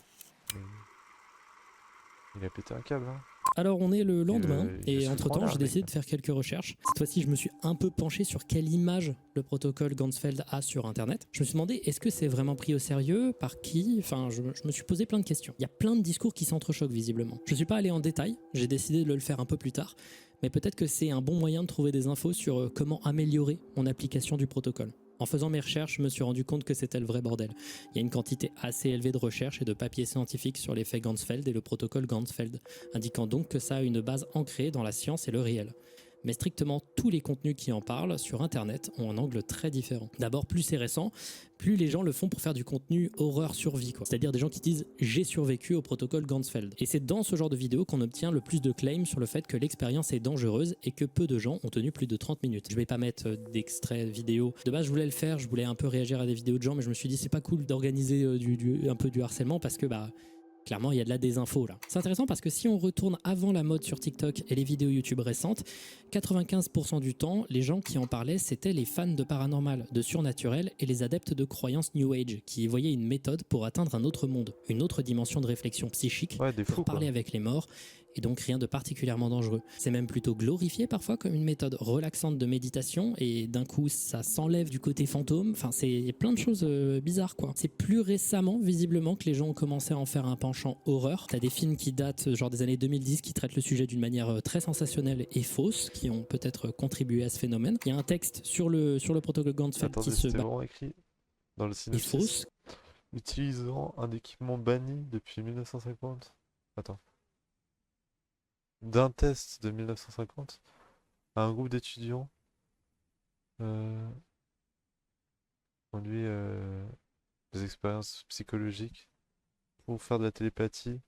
Il a pété un câble, hein. Alors on est le lendemain il et se entre-temps prend là, j'ai décidé mec. de faire quelques recherches. Cette fois-ci je me suis un peu penché sur quelle image le protocole Ganzfeld a sur internet. Je me suis demandé est-ce que c'est vraiment pris au sérieux, par qui, enfin je me suis posé plein de questions. Il y a plein de discours qui s'entrechoquent visiblement. Je suis pas allé en détail, j'ai décidé de le faire un peu plus tard, mais peut-être que c'est un bon moyen de trouver des infos sur comment améliorer mon application du protocole. En faisant mes recherches, je me suis rendu compte que c'était le vrai bordel. Il y a une quantité assez élevée de recherches et de papiers scientifiques sur l'effet Ganzfeld et le protocole Ganzfeld, indiquant donc que ça a une base ancrée dans la science et le réel. Mais strictement tous les contenus qui en parlent sur internet ont un angle très différent. D'abord, plus c'est récent, plus les gens le font pour faire du contenu horreur survie, quoi. C'est-à-dire des gens qui disent j'ai survécu au protocole Ganzfeld. Et c'est dans ce genre de vidéos qu'on obtient le plus de claims sur le fait que l'expérience est dangereuse et que peu de gens ont tenu plus de 30 minutes. Je vais pas mettre d'extraits vidéo. De base, je voulais le faire, je voulais un peu réagir à des vidéos de gens, mais je me suis dit c'est pas cool d'organiser un peu du harcèlement parce que clairement, il y a de la désinfo là. C'est intéressant parce que si on retourne avant la mode sur TikTok et les vidéos YouTube récentes, 95% du temps, les gens qui en parlaient, c'était les fans de paranormal, de surnaturel et les adeptes de croyances New Age, qui y voyaient une méthode pour atteindre un autre monde, une autre dimension de réflexion psychique, pour parler avec les morts, et donc rien de particulièrement dangereux. C'est même plutôt glorifié parfois comme une méthode relaxante de méditation, et d'un coup ça s'enlève du côté fantôme, enfin c'est plein de choses bizarres quoi. C'est plus récemment visiblement que les gens ont commencé à en faire un penchant horreur. T'as des films qui datent genre des années 2010 qui traitent le sujet d'une manière très sensationnelle et fausse, qui ont peut-être contribué à ce phénomène. Il y a un texte sur le protocole Ganzfeld qui se bat. Vraiment écrit dans le synopsis. Fausse. Utilisant un équipement banni depuis 1950. Attends. D'un test de 1950, à un groupe d'étudiants. Conduit des expériences psychologiques pour faire de la télépathie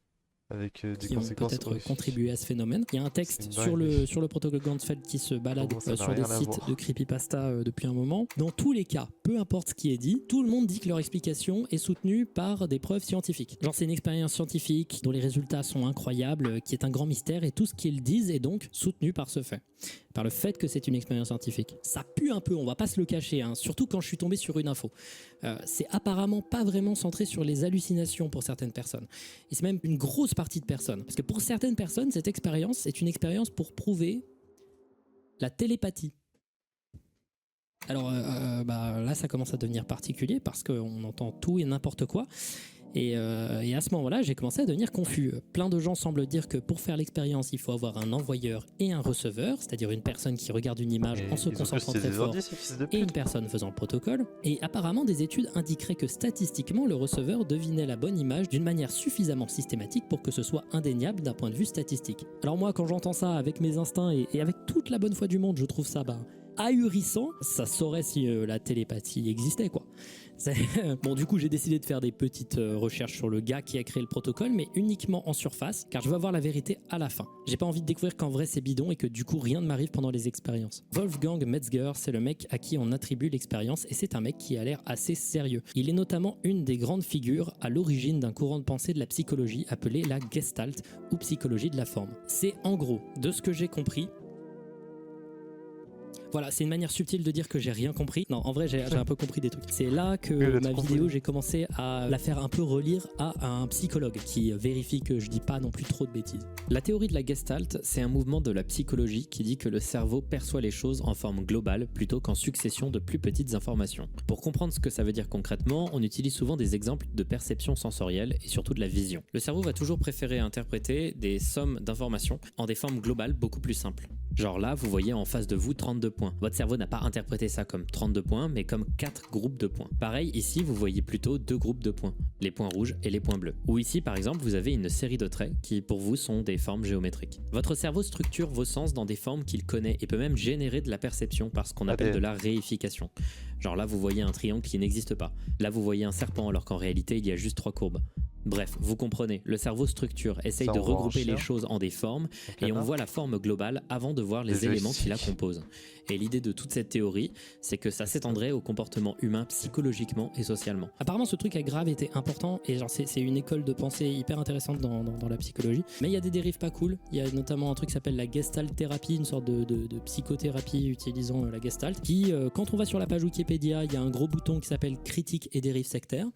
avec des qui ont conséquences peut-être horrifiques. contribué à ce phénomène. Il y a un C'est texte une sur dinguerie. le protocole Ganzfeld qui se balade Comment ça n'a sur des rien à sites voir. de creepypasta depuis un moment. Dans tous les cas, peu importe ce qui est dit, tout le monde dit que leur explication est soutenue par des preuves scientifiques. Genre c'est une expérience scientifique dont les résultats sont incroyables, qui est un grand mystère, et tout ce qu'ils disent est donc soutenu par ce fait. Par le fait que c'est une expérience scientifique. Ça pue un peu, on va pas se le cacher, hein, surtout quand je suis tombé sur une info. C'est apparemment pas vraiment centré sur les hallucinations pour certaines personnes. Et c'est même une grosse partie de personnes. Parce que pour certaines personnes, cette expérience est une expérience pour prouver la télépathie. Alors là, ça commence à devenir particulier parce qu'on entend tout et n'importe quoi. Et à ce moment-là, j'ai commencé à devenir confus. Plein de gens semblent dire que pour faire l'expérience, il faut avoir un envoyeur et un receveur, c'est-à-dire une personne qui regarde une image en se concentrant très fort et une personne faisant le protocole. Et apparemment, des études indiqueraient que statistiquement, le receveur devinait la bonne image d'une manière suffisamment systématique pour que ce soit indéniable d'un point de vue statistique. Alors moi, quand j'entends ça avec mes instincts et avec toute la bonne foi du monde, je trouve ça ahurissant. Ça saurait si la télépathie existait, quoi. Bon, du coup, j'ai décidé de faire des petites recherches sur le gars qui a créé le protocole, mais uniquement en surface, car je veux avoir la vérité à la fin. J'ai pas envie de découvrir qu'en vrai c'est bidon et que du coup rien ne m'arrive pendant les expériences. Wolfgang Metzger, c'est le mec à qui on attribue l'expérience, et c'est un mec qui a l'air assez sérieux. Il est notamment une des grandes figures à l'origine d'un courant de pensée de la psychologie appelé la Gestalt, ou psychologie de la forme. C'est en gros, de ce que j'ai compris, voilà, c'est une manière subtile de dire que j'ai rien compris. Non, en vrai, j'ai un peu compris des trucs. C'est là que ma vidéo, j'ai commencé à la faire un peu relire à un psychologue qui vérifie que je dis pas non plus trop de bêtises. La théorie de la Gestalt, c'est un mouvement de la psychologie qui dit que le cerveau perçoit les choses en forme globale plutôt qu'en succession de plus petites informations. Pour comprendre ce que ça veut dire concrètement, on utilise souvent des exemples de perception sensorielle et surtout de la vision. Le cerveau va toujours préférer interpréter des sommes d'informations en des formes globales beaucoup plus simples. Genre là, vous voyez en face de vous 32 points. Votre cerveau n'a pas interprété ça comme 32 points, mais comme 4 groupes de points. Pareil, ici, vous voyez plutôt 2 groupes de points, les points rouges et les points bleus. Ou ici, par exemple, vous avez une série de traits qui, pour vous, sont des formes géométriques. Votre cerveau structure vos sens dans des formes qu'il connaît et peut même générer de la perception par ce qu'on appelle de la réification. Genre là, vous voyez un triangle qui n'existe pas. Là, vous voyez un serpent alors qu'en réalité, il y a juste 3 courbes. Bref, vous comprenez, le cerveau structure, essaye de regrouper les choses en des formes, et on voit la forme globale avant de voir les éléments qui la composent. Et l'idée de toute cette théorie, c'est que ça s'étendrait au comportement humain psychologiquement et socialement. Apparemment, ce truc a grave été important, et genre c'est une école de pensée hyper intéressante dans la psychologie. Mais il y a des dérives pas cool. Il y a notamment un truc qui s'appelle la Gestalt thérapie, une sorte de psychothérapie utilisant la Gestalt, qui, quand on va sur la page Wikipédia, il y a un gros bouton qui s'appelle critique et dérives sectaires.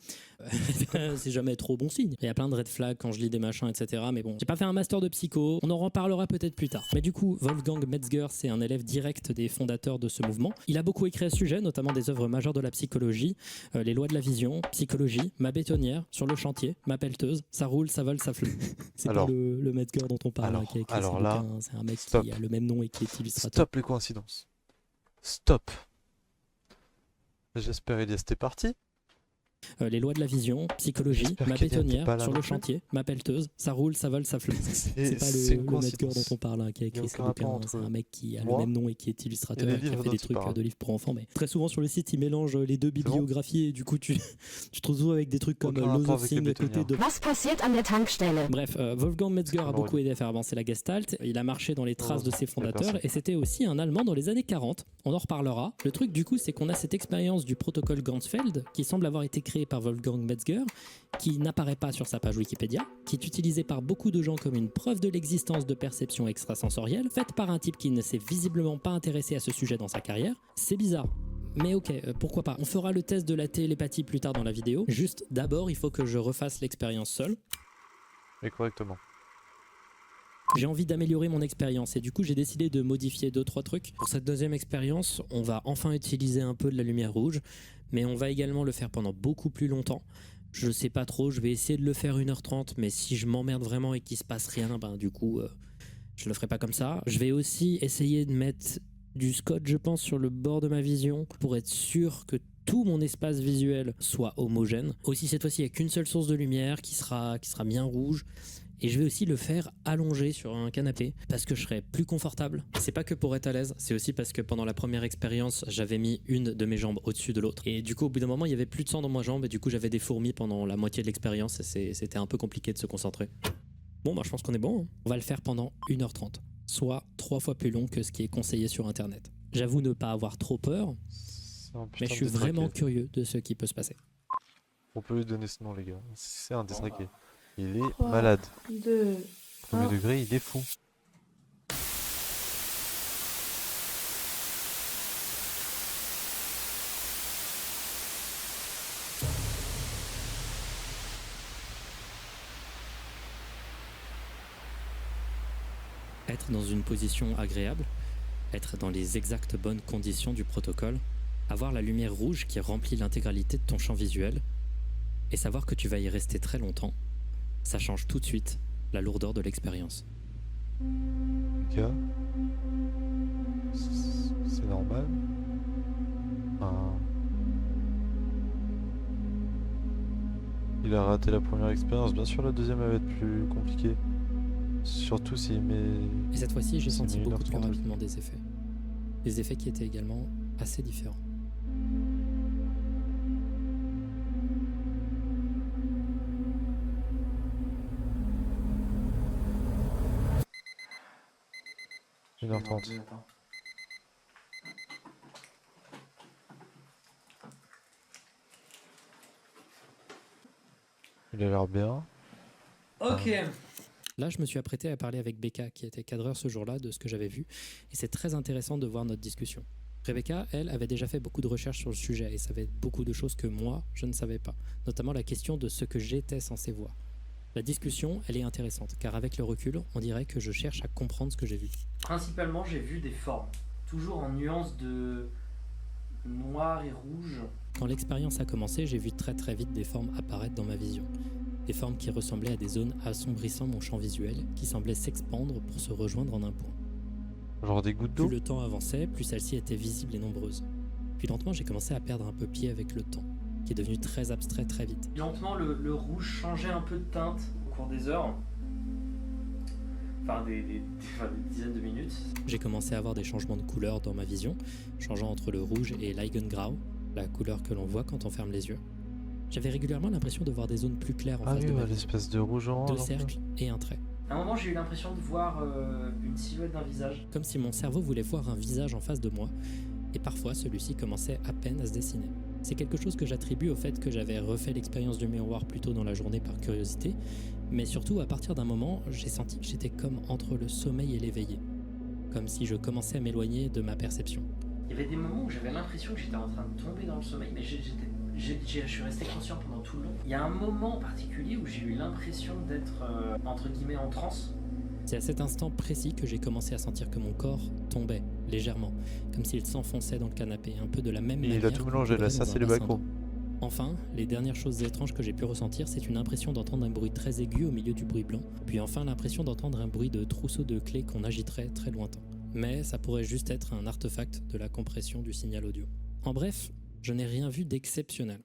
C'est jamais trop bon signe. Il y a plein de red flags quand je lis des machins, etc. Mais bon, j'ai pas fait un master de psycho, on en reparlera peut-être plus tard. Mais du coup, Wolfgang Metzger, c'est un élève direct des fondateurs de ce mouvement. Il a beaucoup écrit à ce sujet, notamment des œuvres majeures de la psychologie, les lois de la vision, psychologie, ma bétonnière, sur le chantier, ma pelleteuse, ça roule, ça vole, ça floue. C'est pas le Metzger dont on parle qui a écrit ces bouquins, c'est un mec qui a le même nom et qui est illustrateur. Stop les coïncidences. Stop. J'espère, Elias, t'es parti. Les lois de la vision, psychologie, ma bétonnière, sur le chantier, ma pelleteuse, ça roule, ça vole, ça floue. C'est pas le Metzger dont on parle qui a écrit ces bouquins, c'est un mec qui a le même nom et qui est illustrateur et qui a fait des trucs de livres pour enfants. Mais très souvent sur le site, il mélange les deux bibliographies et du coup, tu te retrouves avec des trucs comme Laws of Thing à côté de... Was passiert an der Tankstelle? Bref, Wolfgang Metzger a beaucoup aidé à faire avancer la Gestalt. Il a marché dans les traces de ses fondateurs et c'était aussi un Allemand dans les années 40. On en reparlera. Le truc du coup, c'est qu'on a cette expérience du protocole Ganzfeld qui semble avoir été créé par Wolfgang Metzger, qui n'apparaît pas sur sa page Wikipédia, qui est utilisé par beaucoup de gens comme une preuve de l'existence de perceptions extrasensorielles, faite par un type qui ne s'est visiblement pas intéressé à ce sujet dans sa carrière. C'est bizarre. Mais ok, pourquoi pas. On fera le test de la télépathie plus tard dans la vidéo. Juste, d'abord, il faut que je refasse l'expérience seul. Et correctement. J'ai envie d'améliorer mon expérience et du coup j'ai décidé de modifier 2-3 trucs. Pour cette deuxième expérience, on va enfin utiliser un peu de la lumière rouge, mais on va également le faire pendant beaucoup plus longtemps. Je sais pas trop, je vais essayer de le faire 1h30, mais si je m'emmerde vraiment et qu'il se passe rien, du coup je le ferai pas comme ça. Je vais aussi essayer de mettre du scotch, je pense, sur le bord de ma vision pour être sûr que tout mon espace visuel soit homogène. Aussi cette fois-ci, il n'y a qu'une seule source de lumière qui sera bien rouge. Et je vais aussi le faire allongé sur un canapé parce que je serai plus confortable. C'est pas que pour être à l'aise, c'est aussi parce que pendant la première expérience, j'avais mis une de mes jambes au-dessus de l'autre. Et du coup, au bout d'un moment, il y avait plus de sang dans ma jambe et du coup, j'avais des fourmis pendant la moitié de l'expérience et c'était un peu compliqué de se concentrer. Bon, bah je pense qu'on est bon. Hein. On va le faire pendant 1h30, soit 3 fois plus long que ce qui est conseillé sur internet. J'avoue ne pas avoir trop peur, mais je suis vraiment curieux de ce qui peut se passer. On peut lui donner ce nom, les gars. C'est un détraqué. Il est 3, malade. 2, Premier 1. degré, il est fou. Être dans une position agréable, être dans les exactes bonnes conditions du protocole, avoir la lumière rouge qui remplit l'intégralité de ton champ visuel, et savoir que tu vas y rester très longtemps, ça change tout de suite la lourdeur de l'expérience. Les gars, c'est normal. Il a raté la première expérience, bien sûr la deuxième elle va être plus compliquée. Surtout s'il met... Et cette fois-ci, j'ai C'est senti beaucoup plus 1h30. rapidement des effets. Des effets qui étaient également assez différents. Une heure 30. Il a l'air bien. Ok. Là, je me suis apprêté à parler avec Becca, qui était cadreur ce jour-là, de ce que j'avais vu, et c'est très intéressant de voir notre discussion. Rebecca, elle, avait déjà fait beaucoup de recherches sur le sujet et savait beaucoup de choses que moi, je ne savais pas, notamment la question de ce que j'étais censé voir. La discussion, elle est intéressante, car avec le recul, on dirait que je cherche à comprendre ce que j'ai vu. Principalement, j'ai vu des formes, toujours en nuances de noir et rouge. Quand l'expérience a commencé, j'ai vu très très vite des formes apparaître dans ma vision. Des formes qui ressemblaient à des zones assombrissant mon champ visuel, qui semblaient s'expandre pour se rejoindre en un point. Genre des gouttes d'eau. Plus le temps avançait, plus celles-ci étaient visibles et nombreuses. Puis lentement, j'ai commencé à perdre un peu pied avec le temps, qui est devenu très abstrait très vite. Lentement, le rouge changeait un peu de teinte au cours des heures. Enfin, des dizaines de minutes. J'ai commencé à avoir des changements de couleur dans ma vision, changeant entre le rouge et l'Eigengrau, la couleur que l'on voit quand on ferme les yeux. J'avais régulièrement l'impression de voir des zones plus claires en Ah face oui, de ma ouais, vision. l'espèce de rouge-orange. Deux cercles et un trait. À un moment, j'ai eu l'impression de voir une silhouette d'un visage. Comme si mon cerveau voulait voir un visage en face de moi, et parfois celui-ci commençait à peine à se dessiner. C'est quelque chose que j'attribue au fait que j'avais refait l'expérience du miroir plus tôt dans la journée par curiosité, mais surtout à partir d'un moment, j'ai senti que j'étais comme entre le sommeil et l'éveillé, comme si je commençais à m'éloigner de ma perception. Il y avait des moments où j'avais l'impression que j'étais en train de tomber dans le sommeil, mais je suis resté conscient pendant tout le long. Il y a un moment en particulier où j'ai eu l'impression d'être, entre guillemets, en transe. C'est à cet instant précis que j'ai commencé à sentir que mon corps tombait légèrement, comme s'il s'enfonçait dans le canapé, un peu de la même manière. Il a tout mélangé là, ça c'est le backroom. Enfin, les dernières choses étranges que j'ai pu ressentir, c'est une impression d'entendre un bruit très aigu au milieu du bruit blanc, puis enfin l'impression d'entendre un bruit de trousseau de clés qu'on agiterait très lointain. Mais ça pourrait juste être un artefact de la compression du signal audio. En bref, je n'ai rien vu d'exceptionnel.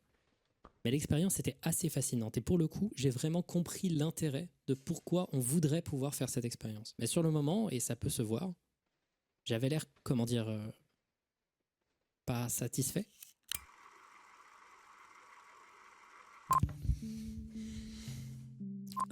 Mais l'expérience était assez fascinante et pour le coup, j'ai vraiment compris l'intérêt de pourquoi on voudrait pouvoir faire cette expérience. Mais sur le moment, et ça peut se voir, j'avais l'air, pas satisfait.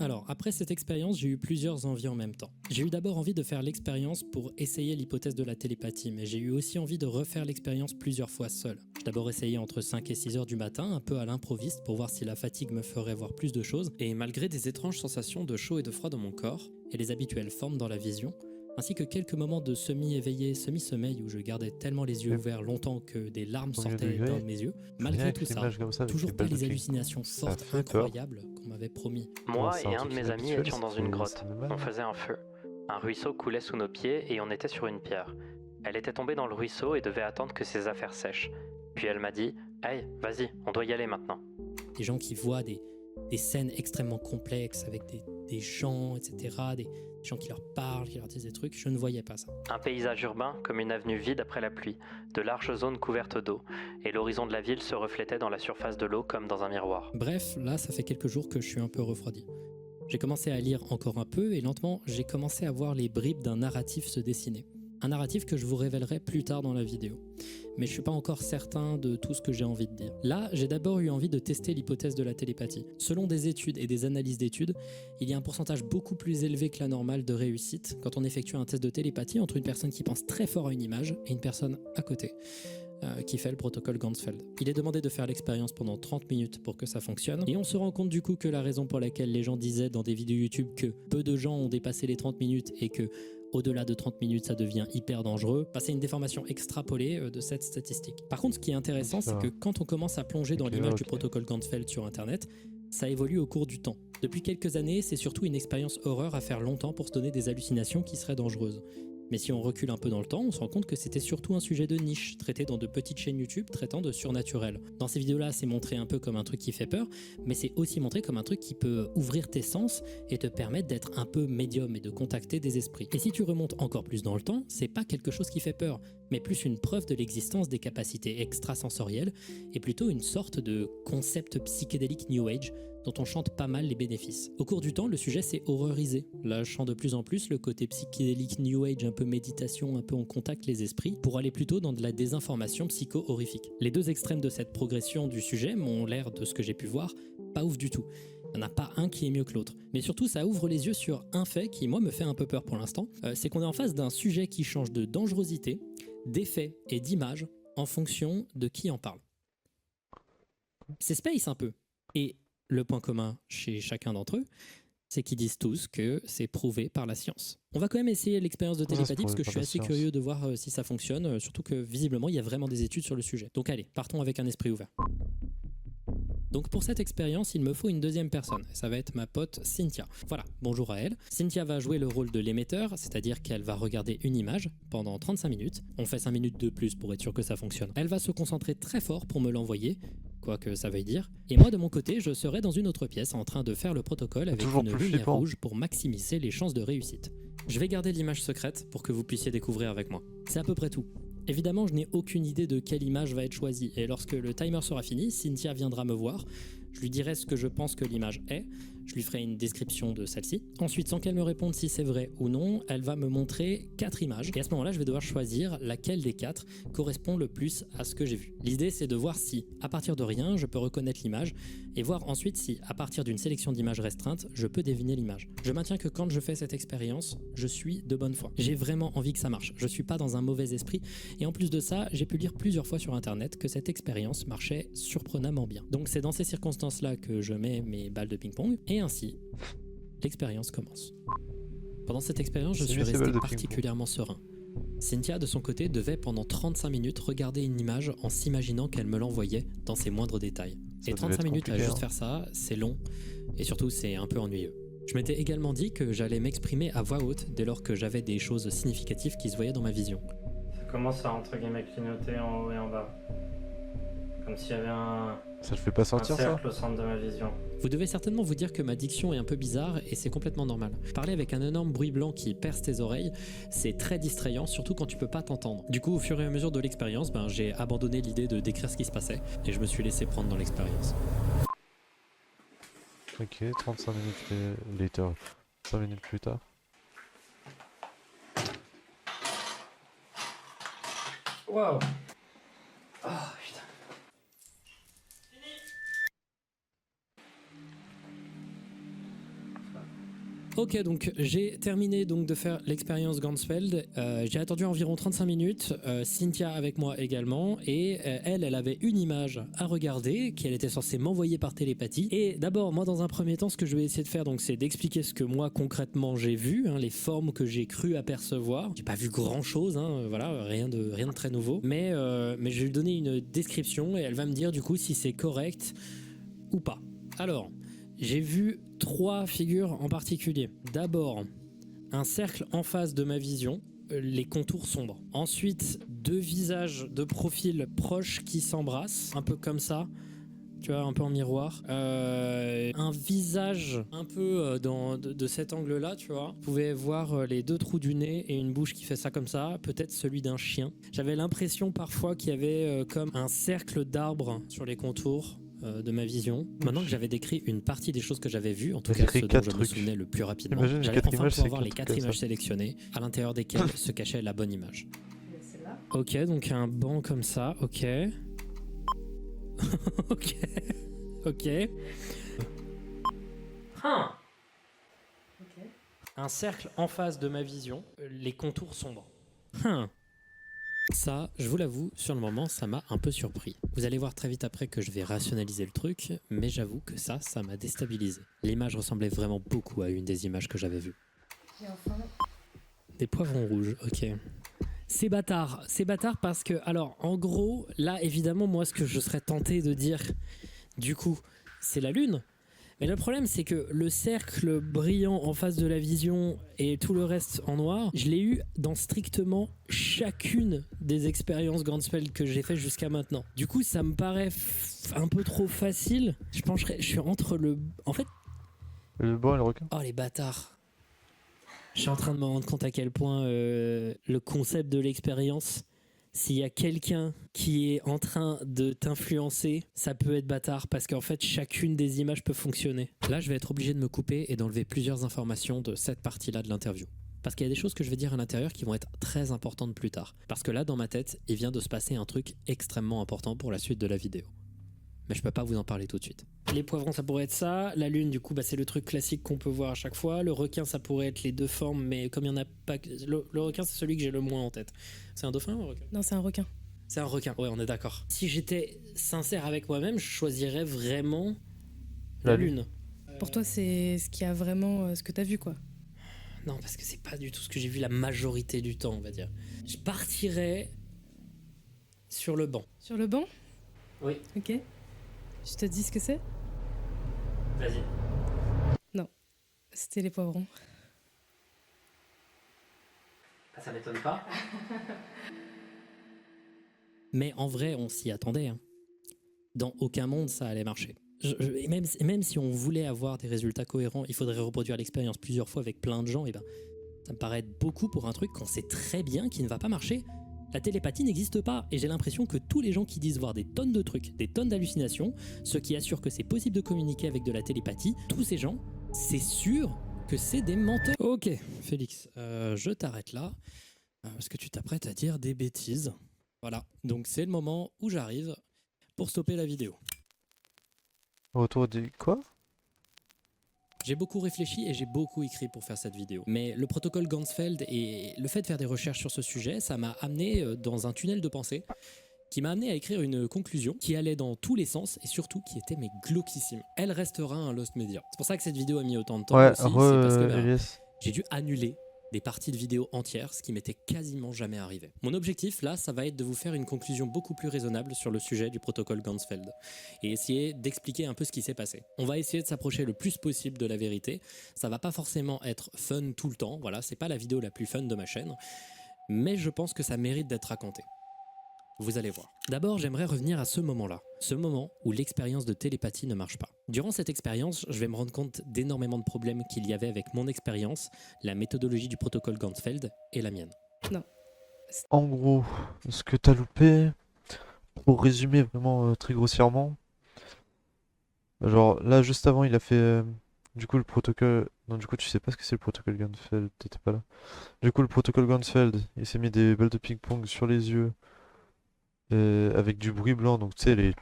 Alors, après cette expérience, j'ai eu plusieurs envies en même temps. J'ai eu d'abord envie de faire l'expérience pour essayer l'hypothèse de la télépathie, mais j'ai eu aussi envie de refaire l'expérience plusieurs fois seul. J'ai d'abord essayé entre 5 et 6 heures du matin, un peu à l'improviste, pour voir si la fatigue me ferait voir plus de choses, et malgré des étranges sensations de chaud et de froid dans mon corps, et les habituelles formes dans la vision, ainsi que quelques moments de semi-éveillé, semi-sommeil où je gardais tellement les yeux ouverts longtemps que des larmes sortaient d'un de mes yeux, malgré tout ça, toujours pas les hallucinations fortes, incroyables qu'on m'avait promis. Moi et un de mes amis étions dans une grotte. On faisait un feu. Un ruisseau coulait sous nos pieds et on était sur une pierre. Elle était tombée dans le ruisseau et devait attendre que ses affaires sèchent. Puis elle m'a dit « Hey, vas-y, on doit y aller maintenant. » Des gens qui voient des scènes extrêmement complexes avec des gens, etc., des gens qui leur parlent, qui leur disent des trucs, je ne voyais pas ça. Un paysage urbain comme une avenue vide après la pluie, de larges zones couvertes d'eau, et l'horizon de la ville se reflétait dans la surface de l'eau comme dans un miroir. Bref, là, ça fait quelques jours que je suis un peu refroidi. J'ai commencé à lire encore un peu et lentement, j'ai commencé à voir les bribes d'un narratif se dessiner. Un narratif que je vous révélerai plus tard dans la vidéo. Mais je suis pas encore certain de tout ce que j'ai envie de dire. Là, j'ai d'abord eu envie de tester l'hypothèse de la télépathie. Selon des études et des analyses d'études, il y a un pourcentage beaucoup plus élevé que la normale de réussite quand on effectue un test de télépathie entre une personne qui pense très fort à une image et une personne à côté. Qui fait le protocole Ganzfeld. Il est demandé de faire l'expérience pendant 30 minutes pour que ça fonctionne, et on se rend compte du coup que la raison pour laquelle les gens disaient dans des vidéos YouTube que peu de gens ont dépassé les 30 minutes et que au-delà de 30 minutes ça devient hyper dangereux, c'est une déformation extrapolée de cette statistique. Par contre, ce qui est intéressant, c'est que quand on commence à plonger dans l'image du protocole Ganzfeld sur internet, ça évolue au cours du temps. Depuis quelques années, c'est surtout une expérience horreur à faire longtemps pour se donner des hallucinations qui seraient dangereuses. Mais si on recule un peu dans le temps, on se rend compte que c'était surtout un sujet de niche, traité dans de petites chaînes YouTube traitant de surnaturel. Dans ces vidéos-là, c'est montré un peu comme un truc qui fait peur, mais c'est aussi montré comme un truc qui peut ouvrir tes sens et te permettre d'être un peu médium et de contacter des esprits. Et si tu remontes encore plus dans le temps, c'est pas quelque chose qui fait peur, mais plus une preuve de l'existence des capacités extrasensorielles et plutôt une sorte de concept psychédélique New Age dont on chante pas mal les bénéfices. Au cours du temps, le sujet s'est horrorisé, lâchant de plus en plus le côté psychédélique New Age, un peu méditation, un peu on contacte les esprits, pour aller plutôt dans de la désinformation psycho-horrifique. Les deux extrêmes de cette progression du sujet m'ont l'air, de ce que j'ai pu voir, pas ouf du tout. Il n'y en a pas un qui est mieux que l'autre. Mais surtout, ça ouvre les yeux sur un fait qui, moi, me fait un peu peur pour l'instant. C'est qu'on est en face d'un sujet qui change de dangerosité, d'effet et d'image en fonction de qui en parle. C'est space un peu. Et le point commun chez chacun d'entre eux, c'est qu'ils disent tous que c'est prouvé par la science. On va quand même essayer l'expérience de télépathie parce que je suis assez curieux de voir si ça fonctionne, surtout que visiblement il y a vraiment des études sur le sujet. Donc allez, partons avec un esprit ouvert. Donc pour cette expérience, il me faut une deuxième personne. Ça va être ma pote Cynthia. Voilà, bonjour à elle. Cynthia va jouer le rôle de l'émetteur, c'est-à-dire qu'elle va regarder une image pendant 35 minutes. On fait 5 minutes de plus pour être sûr que ça fonctionne. Elle va se concentrer très fort pour me l'envoyer, quoi que ça veuille dire. Et moi, de mon côté, je serai dans une autre pièce en train de faire le protocole avec une lumière rouge pour maximiser les chances de réussite. Je vais garder l'image secrète pour que vous puissiez découvrir avec moi. C'est à peu près tout. Évidemment, je n'ai aucune idée de quelle image va être choisie, et lorsque le timer sera fini, Cynthia viendra me voir, je lui dirai ce que je pense que l'image est, je lui ferai une description de celle-ci. Ensuite, sans qu'elle me réponde si c'est vrai ou non, elle va me montrer 4 images, et à ce moment-là, je vais devoir choisir laquelle des 4 correspond le plus à ce que j'ai vu. L'idée, c'est de voir si, à partir de rien, je peux reconnaître l'image, et voir ensuite si, à partir d'une sélection d'images restreinte, je peux deviner l'image. Je maintiens que quand je fais cette expérience, je suis de bonne foi. J'ai vraiment envie que ça marche. Je suis pas dans un mauvais esprit, et en plus de ça, j'ai pu lire plusieurs fois sur internet que cette expérience marchait surprenamment bien. Donc c'est dans ces circonstances-là que je mets mes balles de ping-pong, et ainsi, l'expérience commence. Pendant cette expérience, je suis resté particulièrement serein. Cynthia, de son côté, devait pendant 35 minutes regarder une image en s'imaginant qu'elle me l'envoyait dans ses moindres détails. Et 35 minutes à juste faire ça, c'est long, et surtout c'est un peu ennuyeux. Je m'étais également dit que j'allais m'exprimer à voix haute dès lors que j'avais des choses significatives qui se voyaient dans ma vision. Ça commence à entre guillemets clignoter en haut et en bas. Comme s'il y avait un cercle au centre de ma vision. Vous devez certainement vous dire que ma diction est un peu bizarre et c'est complètement normal. Parler avec un énorme bruit blanc qui perce tes oreilles, c'est très distrayant, surtout quand tu peux pas t'entendre. Du coup, au fur et à mesure de l'expérience, j'ai abandonné l'idée de décrire ce qui se passait et je me suis laissé prendre dans l'expérience. Ok, 35 minutes later, 5 minutes plus tard. Waouh. Oh, putain. Ok, donc j'ai terminé donc de faire l'expérience Ganzfeld. J'ai attendu environ 35 minutes, Cynthia avec moi également, et elle avait une image à regarder qu'elle était censée m'envoyer par télépathie. Et d'abord, moi dans un premier temps, ce que je vais essayer de faire, donc, c'est d'expliquer ce que moi concrètement j'ai vu, les formes que j'ai cru apercevoir. J'ai pas vu grand chose, voilà, rien de très nouveau. Mais je vais lui donner une description et elle va me dire du coup si c'est correct ou pas. Alors, j'ai vu 3 figures en particulier. D'abord, un cercle en face de ma vision, les contours sombres. Ensuite, 2 visages de profil proches qui s'embrassent, un peu comme ça, tu vois, un peu en miroir. Un visage un peu de cet angle-là, tu vois. Vous pouvez voir les 2 trous du nez et une bouche qui fait ça comme ça, peut-être celui d'un chien. J'avais l'impression parfois qu'il y avait comme un cercle d'arbres sur les contours. de ma vision. Maintenant que j'avais décrit une partie des choses que j'avais vues, en tout J'ai cas écrit ce dont quatre je me trucs. souvenais le plus rapidement, Imagine les j'allais 4 enfin images, pouvoir c'est voir les 4 4 trucs comme images ça. sélectionnées, à l'intérieur desquelles se cachait la bonne image. Celle-là. Ok, donc un banc comme ça, ok. Ok. Ok. Hein. Ok. Un cercle en face de ma vision, les contours sombres. Ça, je vous l'avoue, sur le moment, ça m'a un peu surpris. Vous allez voir très vite après que je vais rationaliser le truc, mais j'avoue que ça m'a déstabilisé. L'image ressemblait vraiment beaucoup à une des images que j'avais vues. Et enfin, Des poivrons rouges, ok. C'est bâtard parce que, alors, en gros, là, évidemment, moi, ce que je serais tenté de dire, du coup, c'est la lune. Mais le problème, c'est que le cercle brillant en face de la vision et tout le reste en noir, je l'ai eu dans strictement chacune des expériences Ganzfeld que j'ai fait jusqu'à maintenant. Du coup, ça me paraît un peu trop facile. Je suis entre le... En fait... Le banc et le requin. Oh, les bâtards. Je suis en train de me rendre compte à quel point le concept de l'expérience, s'il y a quelqu'un qui est en train de t'influencer, ça peut être bâtard parce qu'en fait chacune des images peut fonctionner. Là je vais être obligé de me couper et d'enlever plusieurs informations de cette partie-là de l'interview. Parce qu'il y a des choses que je vais dire à l'intérieur qui vont être très importantes plus tard. Parce que là dans ma tête, il vient de se passer un truc extrêmement important pour la suite de la vidéo. Mais je peux pas vous en parler tout de suite. Les poivrons ça pourrait être ça, la lune du coup bah, c'est le truc classique qu'on peut voir à chaque fois, le requin ça pourrait être les deux formes mais comme il y en a pas... Le requin c'est celui que j'ai le moins en tête. C'est un dauphin ou un requin? non, c'est un requin. C'est un requin, ouais on est d'accord. Si j'étais sincère avec moi-même, je choisirais vraiment la lune. Pour toi, c'est ce qui a vraiment ce que t'as vu, quoi. Non parce que c'est pas du tout ce que j'ai vu la majorité du temps on va dire. Je partirais sur le banc. Sur le banc? Oui. Ok. Je te dis ce que c'est? Vas-y. C'était les poivrons. Ah, ça m'étonne pas. Mais en vrai, on s'y attendait. Hein. Dans aucun monde, ça allait marcher. Même si on voulait avoir des résultats cohérents, il faudrait reproduire l'expérience plusieurs fois avec plein de gens. Et ben, ça me paraît beaucoup pour un truc qu'on sait très bien qui ne va pas marcher. La télépathie n'existe pas. Et j'ai l'impression que tous les gens qui disent voir des tonnes de trucs, des tonnes d'hallucinations, ceux qui assurent que c'est possible de communiquer avec de la télépathie, tous ces gens, c'est sûr que c'est des menteurs. Ok, Félix, je t'arrête là. Parce que tu t'apprêtes à dire des bêtises. Voilà, donc c'est le moment où j'arrive pour stopper la vidéo. Retour dit quoi? J'ai beaucoup réfléchi et j'ai beaucoup écrit pour faire cette vidéo. Mais le protocole Ganzfeld et le fait de faire des recherches sur ce sujet, ça m'a amené dans un tunnel de pensée qui m'a amené à écrire une conclusion qui allait dans tous les sens et surtout qui était mais glauquissime. Elle restera un Lost Media. C'est pour ça que cette vidéo a mis autant de temps Ouais, aussi, c'est parce que Elias. j'ai dû annuler des parties de vidéos entières, ce qui m'était quasiment jamais arrivé. Mon objectif, là, ça va être de vous faire une conclusion beaucoup plus raisonnable sur le sujet du protocole Ganzfeld et essayer d'expliquer un peu ce qui s'est passé. On va essayer de s'approcher le plus possible de la vérité. Ça va pas forcément être fun tout le temps, voilà, c'est pas la vidéo la plus fun de ma chaîne, mais je pense que ça mérite d'être raconté. Vous allez voir. D'abord, j'aimerais revenir à ce moment-là. Ce moment où l'expérience de télépathie ne marche pas. Durant cette expérience, je vais me rendre compte d'énormément de problèmes qu'il y avait avec mon expérience, la méthodologie du protocole Ganzfeld et la mienne. En gros, ce que t'as loupé, pour résumer vraiment très grossièrement, genre là juste avant il a fait du coup le protocole... Non du coup tu sais pas ce que c'est le protocole Ganzfeld, t'étais pas là. Du coup le protocole Ganzfeld, il s'est mis des balles de ping-pong sur les yeux avec du bruit blanc, donc tu sais les...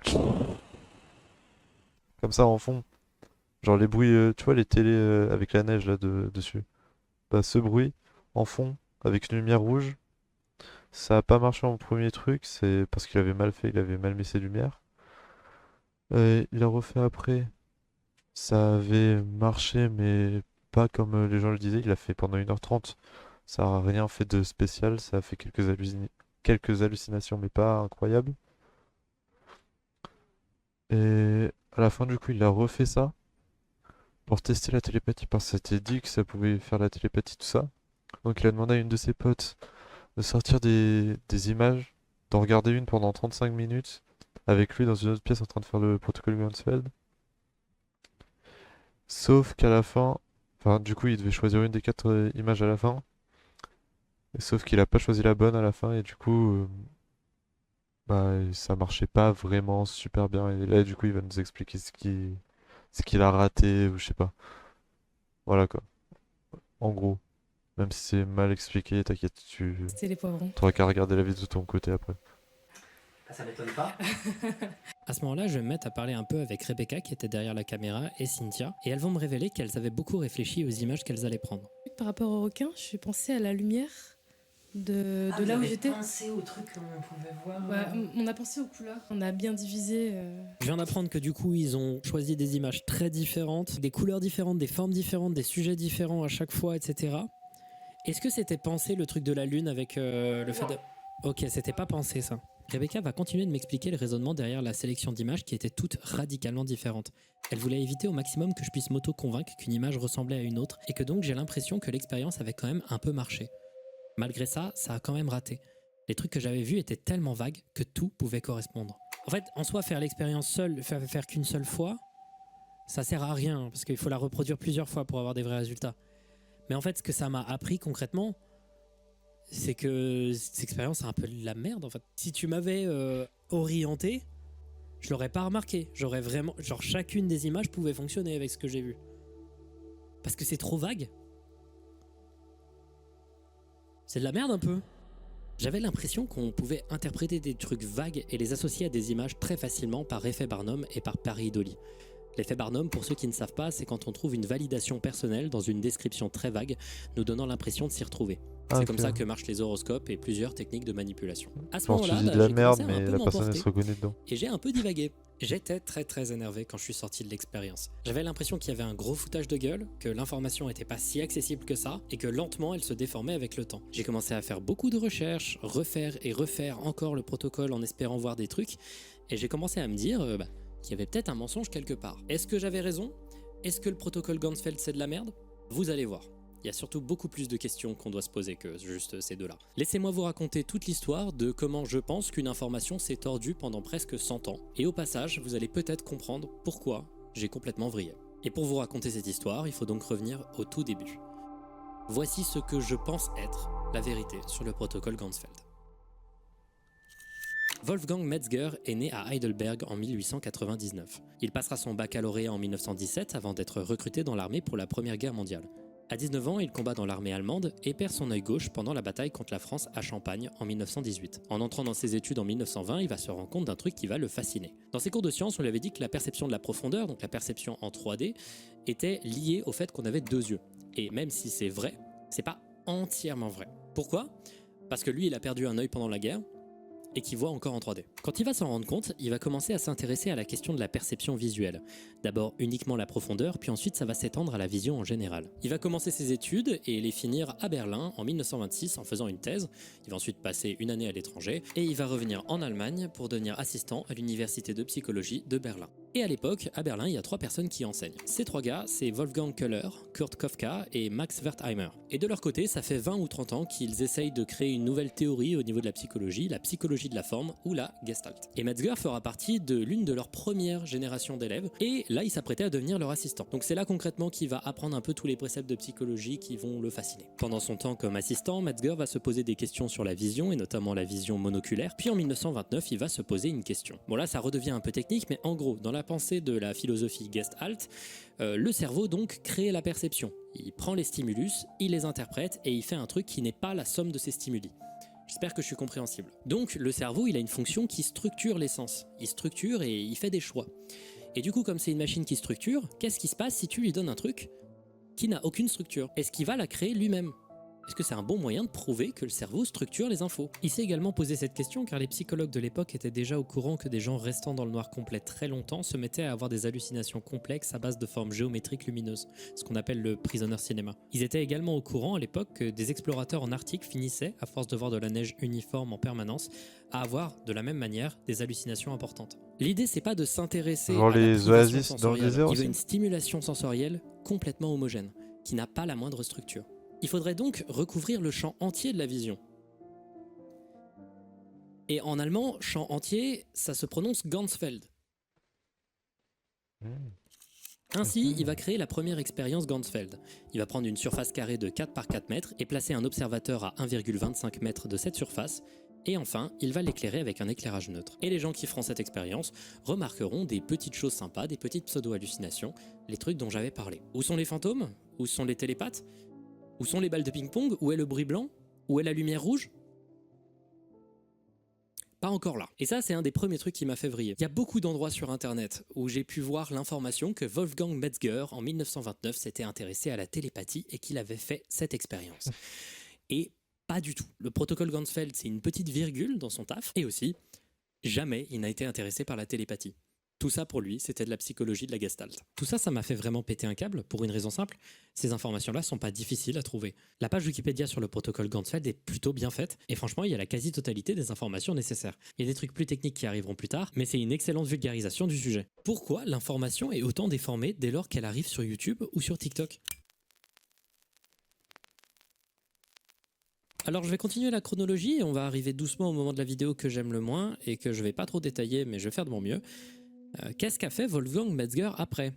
Comme ça en fond. Genre les bruits, tu vois les télés avec la neige là dessus. Bah ce bruit en fond avec une lumière rouge. Ça a pas marché en premier truc, c'est parce qu'il avait mal fait, il avait mal mis ses lumières. Il a refait après. Ça avait marché, mais pas comme les gens le disaient. Il a fait pendant 1h30. Ça a rien fait de spécial, ça a fait quelques hallucinations, mais pas incroyables. Et à la fin, du coup, il a refait ça pour tester la télépathie, parce que c'était dit que ça pouvait faire la télépathie, tout ça. Donc il a demandé à une de ses potes de sortir des images, d'en regarder une pendant 35 minutes, avec lui dans une autre pièce en train de faire le protocole Ganzfeld. Sauf qu'à la fin, enfin du coup il devait choisir une des 4 images à la fin. Et sauf qu'il a pas choisi la bonne à la fin et du coup bah, ça marchait pas vraiment super bien. Et là, du coup, il va nous expliquer ce qu'il a raté ou je sais pas. Voilà quoi. En gros, même si c'est mal expliqué, t'inquiète, C'était les poivrons. t'auras qu'à regarder la vidéo de ton côté après. Ça m'étonne pas. À ce moment-là, je vais me mettre à parler un peu avec Rebecca qui était derrière la caméra et Cynthia, et elles vont me révéler qu'elles avaient beaucoup réfléchi aux images qu'elles allaient prendre. Par rapport au requin, je suis pensée à la lumière de là où j'étais. Pensé au truc qu'on pouvait voir. Ouais, on a pensé aux couleurs. On a bien divisé. Je viens d'apprendre que du coup, ils ont choisi des images très différentes, des couleurs différentes, des formes différentes, des sujets différents à chaque fois, etc. Est-ce que c'était pensé le truc de la lune avec le fait de... Ok, c'était pas pensé ça. Rebecca va continuer de m'expliquer le raisonnement derrière la sélection d'images qui étaient toutes radicalement différentes. Elle voulait éviter au maximum que je puisse m'auto-convaincre qu'une image ressemblait à une autre et que donc j'ai l'impression que l'expérience avait quand même un peu marché. Malgré ça, ça a quand même raté. Les trucs que j'avais vus étaient tellement vagues que tout pouvait correspondre. En fait, en soi, faire l'expérience seule, faire qu'une seule fois, ça sert à rien parce qu'il faut la reproduire plusieurs fois pour avoir des vrais résultats. Mais en fait, ce que ça m'a appris concrètement, c'est que cette expérience est un peu de la merde en fait. Si tu m'avais orienté, je l'aurais pas remarqué. J'aurais vraiment, genre chacune des images pouvait fonctionner avec ce que j'ai vu. Parce que c'est trop vague. C'est de la merde un peu. J'avais l'impression qu'on pouvait interpréter des trucs vagues et les associer à des images très facilement par effet Barnum et par pareidolie. L'effet Barnum, pour ceux qui ne savent pas, c'est quand on trouve une validation personnelle dans une description très vague, nous donnant l'impression de s'y retrouver. C'est comme ça que marchent les horoscopes et plusieurs techniques de manipulation. À ce moment-là, tu dis de la merde, mais la personne se reconnaît dedans. Et j'ai un peu divagué. J'étais très énervé quand je suis sorti de l'expérience. J'avais l'impression qu'il y avait un gros foutage de gueule, que l'information n'était pas si accessible que ça, et que lentement elle se déformait avec le temps. J'ai commencé à faire beaucoup de recherches, refaire et refaire encore le protocole en espérant voir des trucs, et j'ai commencé à me dire qu'il y avait peut-être un mensonge quelque part. Est-ce que j'avais raison? Est-ce que le protocole Ganzfeld c'est de la merde? Vous allez voir. Il y a surtout beaucoup plus de questions qu'on doit se poser que juste ces deux-là. Laissez-moi vous raconter toute l'histoire de comment je pense qu'une information s'est tordue pendant presque 100 ans. Et au passage, vous allez peut-être comprendre pourquoi j'ai complètement vrillé. Et pour vous raconter cette histoire, il faut donc revenir au tout début. Voici ce que je pense être la vérité sur le protocole Ganzfeld. Wolfgang Metzger est né à Heidelberg en 1899. Il passera son baccalauréat en 1917 avant d'être recruté dans l'armée pour la Première Guerre mondiale. À 19 ans, il combat dans l'armée allemande et perd son œil gauche pendant la bataille contre la France à Champagne en 1918. En entrant dans ses études en 1920, il va se rendre compte d'un truc qui va le fasciner. Dans ses cours de sciences, on lui avait dit que la perception de la profondeur, donc la perception en 3D, était liée au fait qu'on avait deux yeux. Et même si c'est vrai, c'est pas entièrement vrai. Pourquoi ? Parce que lui, il a perdu un œil pendant la guerre, et qui voit encore en 3D. Quand il va s'en rendre compte, il va commencer à s'intéresser à la question de la perception visuelle. D'abord uniquement la profondeur, puis ensuite ça va s'étendre à la vision en général. Il va commencer ses études et les finir à Berlin en 1926 en faisant une thèse. Il va ensuite passer une année à l'étranger et il va revenir en Allemagne pour devenir assistant à l'université de psychologie de Berlin. Et à l'époque, à Berlin, il y a 3 personnes qui enseignent. Ces 3 gars, c'est Wolfgang Köhler, Kurt Kofka et Max Wertheimer. Et de leur côté, ça fait 20 ou 30 ans qu'ils essayent de créer une nouvelle théorie au niveau de la psychologie de la forme ou la Gestalt. Et Metzger fera partie de l'une de leurs premières générations d'élèves et là, il s'apprêtait à devenir leur assistant. Donc c'est là concrètement qu'il va apprendre un peu tous les préceptes de psychologie qui vont le fasciner. Pendant son temps comme assistant, Metzger va se poser des questions sur la vision et notamment la vision monoculaire. Puis en 1929, il va se poser une question. Bon là, ça redevient un peu technique, mais en gros, dans la pensée de la philosophie Gestalt, le cerveau donc crée la perception. Il prend les stimulus, il les interprète et il fait un truc qui n'est pas la somme de ses stimuli. J'espère que je suis compréhensible. Donc le cerveau, il a une fonction qui structure les sens. Il structure et il fait des choix. Et du coup, comme c'est une machine qui structure, qu'est-ce qui se passe si tu lui donnes un truc qui n'a aucune structure? Est-ce qu'il va la créer lui-même? Est-ce que c'est un bon moyen de prouver que le cerveau structure les infos? Il s'est également posé cette question car les psychologues de l'époque étaient déjà au courant que des gens restant dans le noir complet très longtemps se mettaient à avoir des hallucinations complexes à base de formes géométriques lumineuses, ce qu'on appelle le prisoner cinéma. Ils étaient également au courant à l'époque que des explorateurs en Arctique finissaient, à force de voir de la neige uniforme en permanence, à avoir de la même manière des hallucinations importantes. L'idée, c'est pas de s'intéresser à les oasis dans le désert. Il veut une stimulation sensorielle complètement homogène, qui n'a pas la moindre structure. Il faudrait donc recouvrir le champ entier de la vision. Et en allemand, champ entier, ça se prononce Ganzfeld. Ainsi, il va créer la première expérience Ganzfeld. Il va prendre une surface carrée de 4 par 4 mètres et placer un observateur à 1,25 mètres de cette surface, Et enfin, il va l'éclairer avec un éclairage neutre. Et les gens qui feront cette expérience remarqueront des petites choses sympas, des petites pseudo-hallucinations, les trucs dont j'avais parlé. Où sont les fantômes? Où sont les télépathes? Où sont les balles de ping-pong? Où est le bruit blanc? Où est la lumière rouge? Pas encore là. Et ça, c'est un des premiers trucs qui m'a fait vriller. Il y a beaucoup d'endroits sur Internet où j'ai pu voir l'information que Wolfgang Metzger, en 1929, s'était intéressé à la télépathie et qu'il avait fait cette expérience. Et pas du tout. Le protocole Ganzfeld, c'est une petite virgule dans son taf. Et aussi, jamais il n'a été intéressé par la télépathie. Tout ça, pour lui, c'était de la psychologie de la Gestalt. Tout ça, ça m'a fait vraiment péter un câble, pour une raison simple. Ces informations-là sont pas difficiles à trouver. La page Wikipédia sur le protocole Ganzfeld est plutôt bien faite, et franchement, il y a la quasi-totalité des informations nécessaires. Il y a des trucs plus techniques qui arriveront plus tard, mais c'est une excellente vulgarisation du sujet. Pourquoi l'information est autant déformée dès lors qu'elle arrive sur YouTube ou sur TikTok ? Alors je vais continuer la chronologie, et on va arriver doucement au moment de la vidéo que j'aime le moins, et que je vais pas trop détailler, mais je vais faire de mon mieux. Qu'est-ce qu'a fait Wolfgang Metzger après ?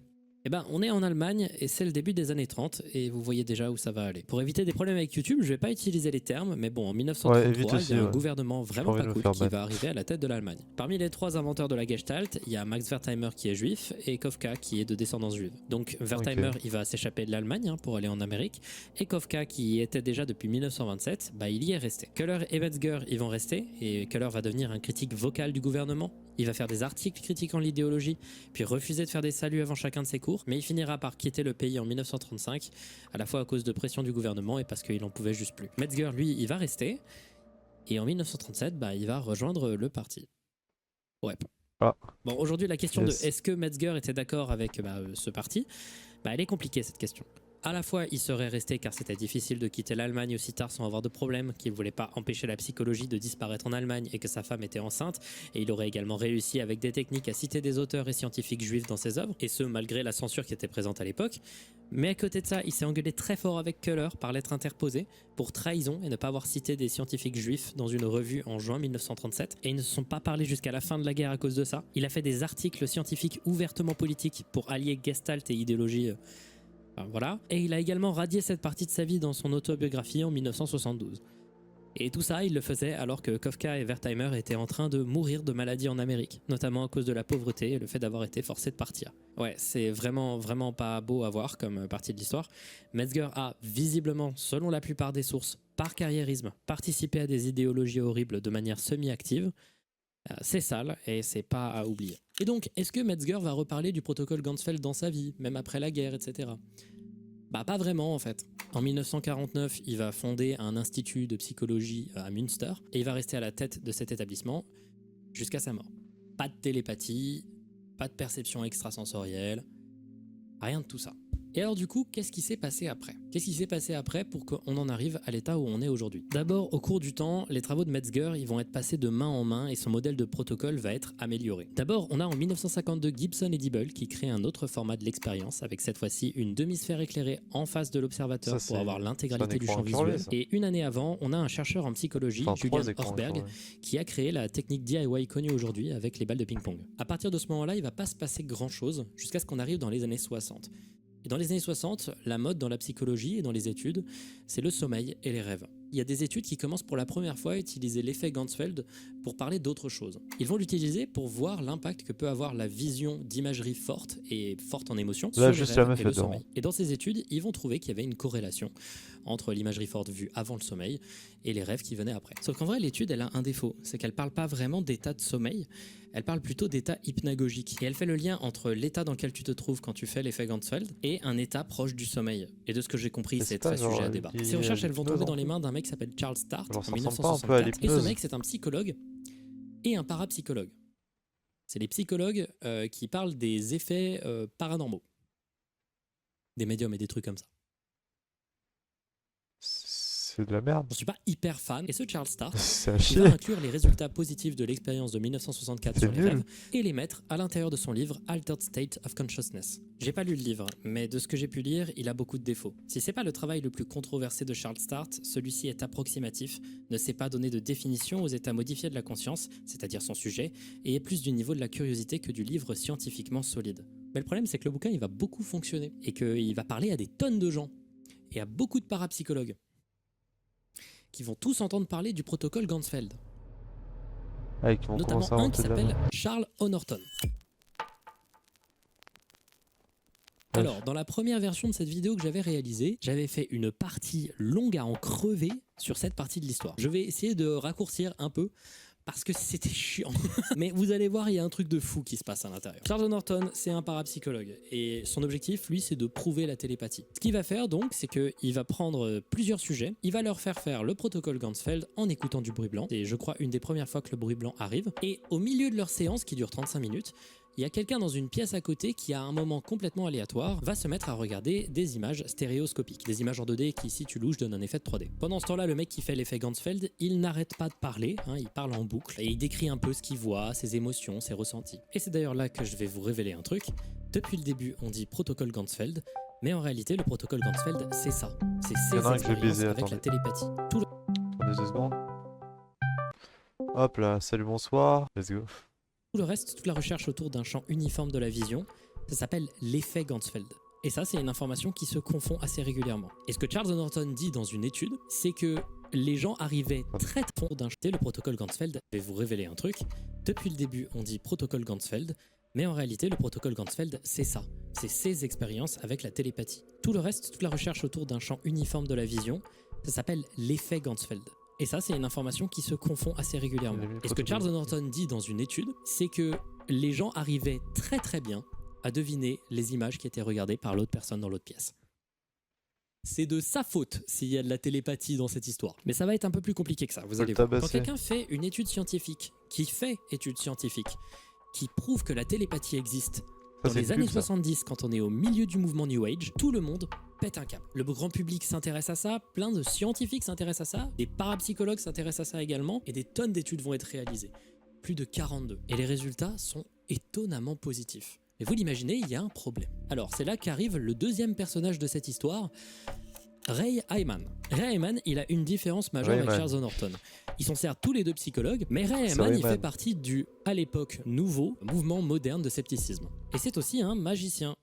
Eh ben, on est en Allemagne et c'est le début des années 30 et vous voyez déjà où ça va aller. Pour éviter des problèmes avec YouTube, je vais pas utiliser les termes, mais bon, en 1933, il y a un gouvernement vraiment pas cool qui va arriver à la tête de l'Allemagne. Parmi les 3 inventeurs de la Gestalt, il y a Max Wertheimer qui est juif et Kafka qui est de descendance juive. Donc Wertheimer, il va s'échapper de l'Allemagne pour aller en Amérique, et Kafka, qui y était déjà depuis 1927, bah il y est resté. Köhler et Metzger, ils vont rester, et Köhler va devenir un critique vocal du gouvernement. Il va faire des articles critiquant l'idéologie, puis refuser de faire des saluts avant chacun de ses cours, mais il finira par quitter le pays en 1935, à la fois à cause de pression du gouvernement et parce qu'il en pouvait juste plus. Metzger, lui, il va rester, et en 1937, bah, il va rejoindre le parti. Ouais. Ah. Bon, aujourd'hui, la question de est-ce que Metzger était d'accord avec ce parti, bah, elle est compliquée, cette question. À la fois, il serait resté car c'était difficile de quitter l'Allemagne aussi tard sans avoir de problème, qu'il ne voulait pas empêcher la psychologie de disparaître en Allemagne et que sa femme était enceinte, et il aurait également réussi avec des techniques à citer des auteurs et scientifiques juifs dans ses œuvres, et ce malgré la censure qui était présente à l'époque. Mais à côté de ça, il s'est engueulé très fort avec Köhler par lettre interposée pour trahison et ne pas avoir cité des scientifiques juifs dans une revue en juin 1937, et ils ne se sont pas parlé jusqu'à la fin de la guerre à cause de ça. Il a fait des articles scientifiques ouvertement politiques pour allier Gestalt et idéologie. Voilà. Et il a également radié cette partie de sa vie dans son autobiographie en 1972. Et tout ça, il le faisait alors que Kafka et Wertheimer étaient en train de mourir de maladies en Amérique, notamment à cause de la pauvreté et le fait d'avoir été forcé de partir. Ouais, c'est vraiment pas beau à voir comme partie de l'histoire. Metzger a visiblement, selon la plupart des sources, par carriérisme, participé à des idéologies horribles de manière semi-active. C'est sale et c'est pas à oublier. Et donc, est-ce que Metzger va reparler du protocole Ganzfeld dans sa vie, même après la guerre, etc. Bah pas vraiment en fait. En 1949, il va fonder un institut de psychologie à Münster et il va rester à la tête de cet établissement jusqu'à sa mort. Pas de télépathie, pas de perception extrasensorielle, rien de tout ça. Et alors du coup, qu'est-ce qui s'est passé après ? Qu'est-ce qui s'est passé après pour qu'on en arrive à l'état où on est aujourd'hui ? D'abord, au cours du temps, les travaux de Metzger ils vont être passés de main en main et son modèle de protocole va être amélioré. D'abord, on a en 1952 Gibson et Dibble qui créent un autre format de l'expérience avec cette fois-ci une demi-sphère éclairée en face de l'observateur pour avoir l'intégralité du champ visuel. Et une année avant, on a un chercheur en psychologie, Julian Hochberg, qui a créé la technique DIY connue aujourd'hui avec les balles de ping-pong. À partir de ce moment-là, il va pas se passer grand-chose jusqu'à ce qu'on arrive dans les années 60. Et dans les années 60, la mode dans la psychologie et dans les études, c'est le sommeil et les rêves. Il y a des études qui commencent pour la première fois à utiliser l'effet Ganzfeld pour parler d'autre chose. Ils vont l'utiliser pour voir l'impact que peut avoir la vision d'imagerie forte et forte en émotion sur les rêves et le sommeil. Et dans ces études, ils vont trouver qu'il y avait une corrélation entre l'imagerie forte vue avant le sommeil et les rêves qui venaient après. Sauf qu'en vrai, l'étude, elle a un défaut, c'est qu'elle parle pas vraiment d'état de sommeil, elle parle plutôt d'état hypnagogique. Et elle fait le lien entre l'état dans lequel tu te trouves quand tu fais l'effet Ganzfeld et un état proche du sommeil. Et de ce que j'ai compris, c'est très sujet à débat. Ces recherches, elles vont tomber dans les mains d'un mec qui s'appelle Charles Start en 1964. Et ce mec, c'est un psychologue et un parapsychologue. C'est les psychologues qui parlent des effets paranormaux. Des médiums et des trucs comme ça. C'est de la merde. Je suis pas hyper fan. Et ce Charles Start, il va inclure les résultats positifs de l'expérience de 1964 sur les rêves et les mettre à l'intérieur de son livre Altered State of Consciousness. J'ai pas lu le livre, mais de ce que j'ai pu lire, il a beaucoup de défauts. Si c'est pas le travail le plus controversé de Charles Start, celui-ci est approximatif, ne sait pas donner de définition aux états modifiés de la conscience, c'est-à-dire son sujet, et est plus du niveau de la curiosité que du livre scientifiquement solide. Mais le problème, c'est que le bouquin, il va beaucoup fonctionner et qu'il va parler à des tonnes de gens et à beaucoup de parapsychologues qui vont tous entendre parler du protocole Ganzfeld. Ah, qui vont notamment commencer à un qui inventer de la s'appelle merde. Charles Honorton. Alors, dans la première version de cette vidéo que j'avais réalisée, j'avais fait une partie longue à en crever sur cette partie de l'histoire. Je vais essayer de raccourcir un peu parce que c'était chiant. Mais vous allez voir, il y a un truc de fou qui se passe à l'intérieur. Charles Honorton, c'est un parapsychologue et son objectif, lui, c'est de prouver la télépathie. Ce qu'il va faire donc, c'est qu'il va prendre plusieurs sujets, il va leur faire le protocole Ganzfeld en écoutant du bruit blanc. C'est, je crois, une des premières fois que le bruit blanc arrive. Et au milieu de leur séance, qui dure 35 minutes, il y a quelqu'un dans une pièce à côté qui, à un moment complètement aléatoire, va se mettre à regarder des images stéréoscopiques, des images en 2D qui, si tu louches, donnent un effet de 3D. Pendant ce temps-là, le mec qui fait l'effet Ganzfeld, il n'arrête pas de parler, il parle en boucle, et il décrit un peu ce qu'il voit, ses émotions, ses ressentis. Et c'est d'ailleurs là que je vais vous révéler un truc. Depuis le début, on dit protocole Ganzfeld, mais en réalité, le protocole Ganzfeld, c'est ça. C'est ces expériences avec la télépathie. Attendez 2 secondes. Hop là, salut, bonsoir, let's go. Tout le reste, toute la recherche autour d'un champ uniforme de la vision, ça s'appelle l'effet Ganzfeld. Et ça, c'est une information qui se confond assez régulièrement. Et ce que Charles Honorton dit dans une étude, c'est que les gens arrivaient très fond d'un le protocole Ganzfeld. Je vais vous révéler un truc. Depuis le début, on dit protocole Ganzfeld, mais en réalité, le protocole Ganzfeld, c'est ça. C'est ces expériences avec la télépathie. Tout le reste, toute la recherche autour d'un champ uniforme de la vision, ça s'appelle l'effet Ganzfeld. Et ça, c'est une information qui se confond assez régulièrement. Et ce que Charles Honorton dit dans une étude, c'est que les gens arrivaient très bien à deviner les images qui étaient regardées par l'autre personne dans l'autre pièce. C'est de sa faute s'il y a de la télépathie dans cette histoire. Mais ça va être un peu plus compliqué que ça, vous allez voir. Quand quelqu'un fait une étude scientifique, qui prouve que la télépathie existe, dans les années 70, quand on est au milieu du mouvement New Age, tout le monde pète un câble. Le grand public s'intéresse à ça, plein de scientifiques s'intéressent à ça, des parapsychologues s'intéressent à ça également, et des tonnes d'études vont être réalisées. Plus de 42. Et les résultats sont étonnamment positifs. Mais vous l'imaginez, il y a un problème. Alors, c'est là qu'arrive le deuxième personnage de cette histoire, Ray Hyman. Ray Hyman, il a une différence majeure avec Charles Honorton. Ils sont certes tous les deux psychologues, mais Ray Hyman, il fait partie du, à l'époque, nouveau mouvement moderne de scepticisme. Et c'est aussi un magicien.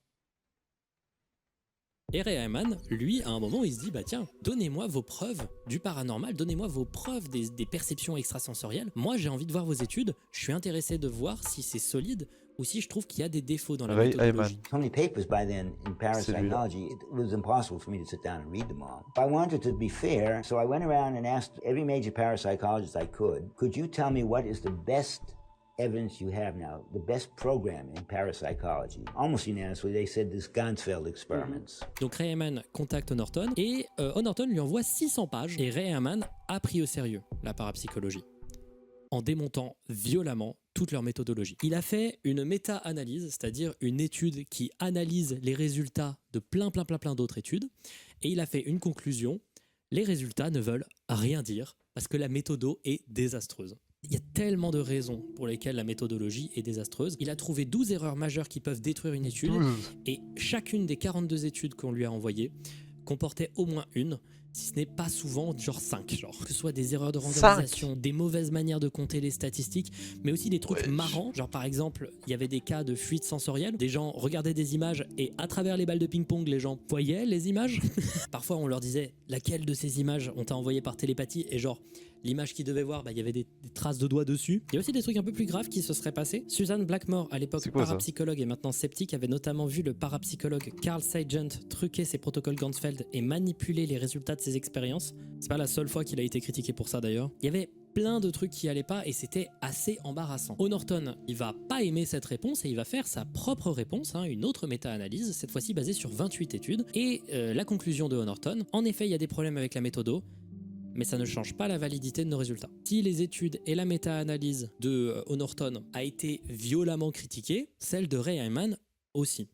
Et Ray Hyman, lui, à un moment, il se dit, bah tiens, donnez-moi vos preuves du paranormal, donnez-moi vos preuves des perceptions extrasensorielles. Moi, j'ai envie de voir vos études, je suis intéressé de voir si c'est solide ou si je trouve qu'il y a des défauts dans la méthodologie. So many papers by then in parapsychology, it was impossible for me to sit down and read them all. I wanted to be fair, so I went around and asked every major parapsychologist I could you tell me what is the best evidence you have now, the best program in parapsychology? Almost unanimously, they said this Ganzfeld experiments. Donc Ray Hyman contacte Honorton et Honorton lui envoie 600 pages et Ray Hyman a pris au sérieux la parapsychologie en démontant violemment toute leur méthodologie. Il a fait une méta-analyse, c'est-à-dire une étude qui analyse les résultats de plein d'autres études, et il a fait une conclusion: les résultats ne veulent rien dire parce que la méthodo est désastreuse. Il y a tellement de raisons pour lesquelles la méthodologie est désastreuse. Il a trouvé 12 erreurs majeures qui peuvent détruire une étude, et chacune des 42 études qu'on lui a envoyées comportait au moins une, si ce n'est pas souvent, genre 5, genre. Que ce soit des erreurs de randomisation, des mauvaises manières de compter les statistiques, mais aussi des trucs marrants. Genre par exemple, il y avait des cas de fuite sensorielle. Des gens regardaient des images et à travers les balles de ping-pong, les gens voyaient les images. Parfois, on leur disait laquelle de ces images on t'a envoyé par télépathie, et genre l'image qu'ils devaient voir, il y avait des traces de doigts dessus. Il y a aussi des trucs un peu plus graves qui se seraient passés. Suzanne Blackmore, à l'époque parapsychologue et maintenant sceptique, avait notamment vu le parapsychologue Carl Sagan truquer ses protocoles Ganzfeld et manipuler les résultats de ses expériences. C'est pas la seule fois qu'il a été critiqué pour ça d'ailleurs. Il y avait plein de trucs qui allaient pas et c'était assez embarrassant. Honorton, il va pas aimer cette réponse et il va faire sa propre réponse, une autre méta-analyse, cette fois-ci basée sur 28 études. Et la conclusion de Honorton, en effet, il y a des problèmes avec la méthodo, mais ça ne change pas la validité de nos résultats. Si les études et la méta-analyse de Honorton a été violemment critiquée, celle de Ray Hyman aussi.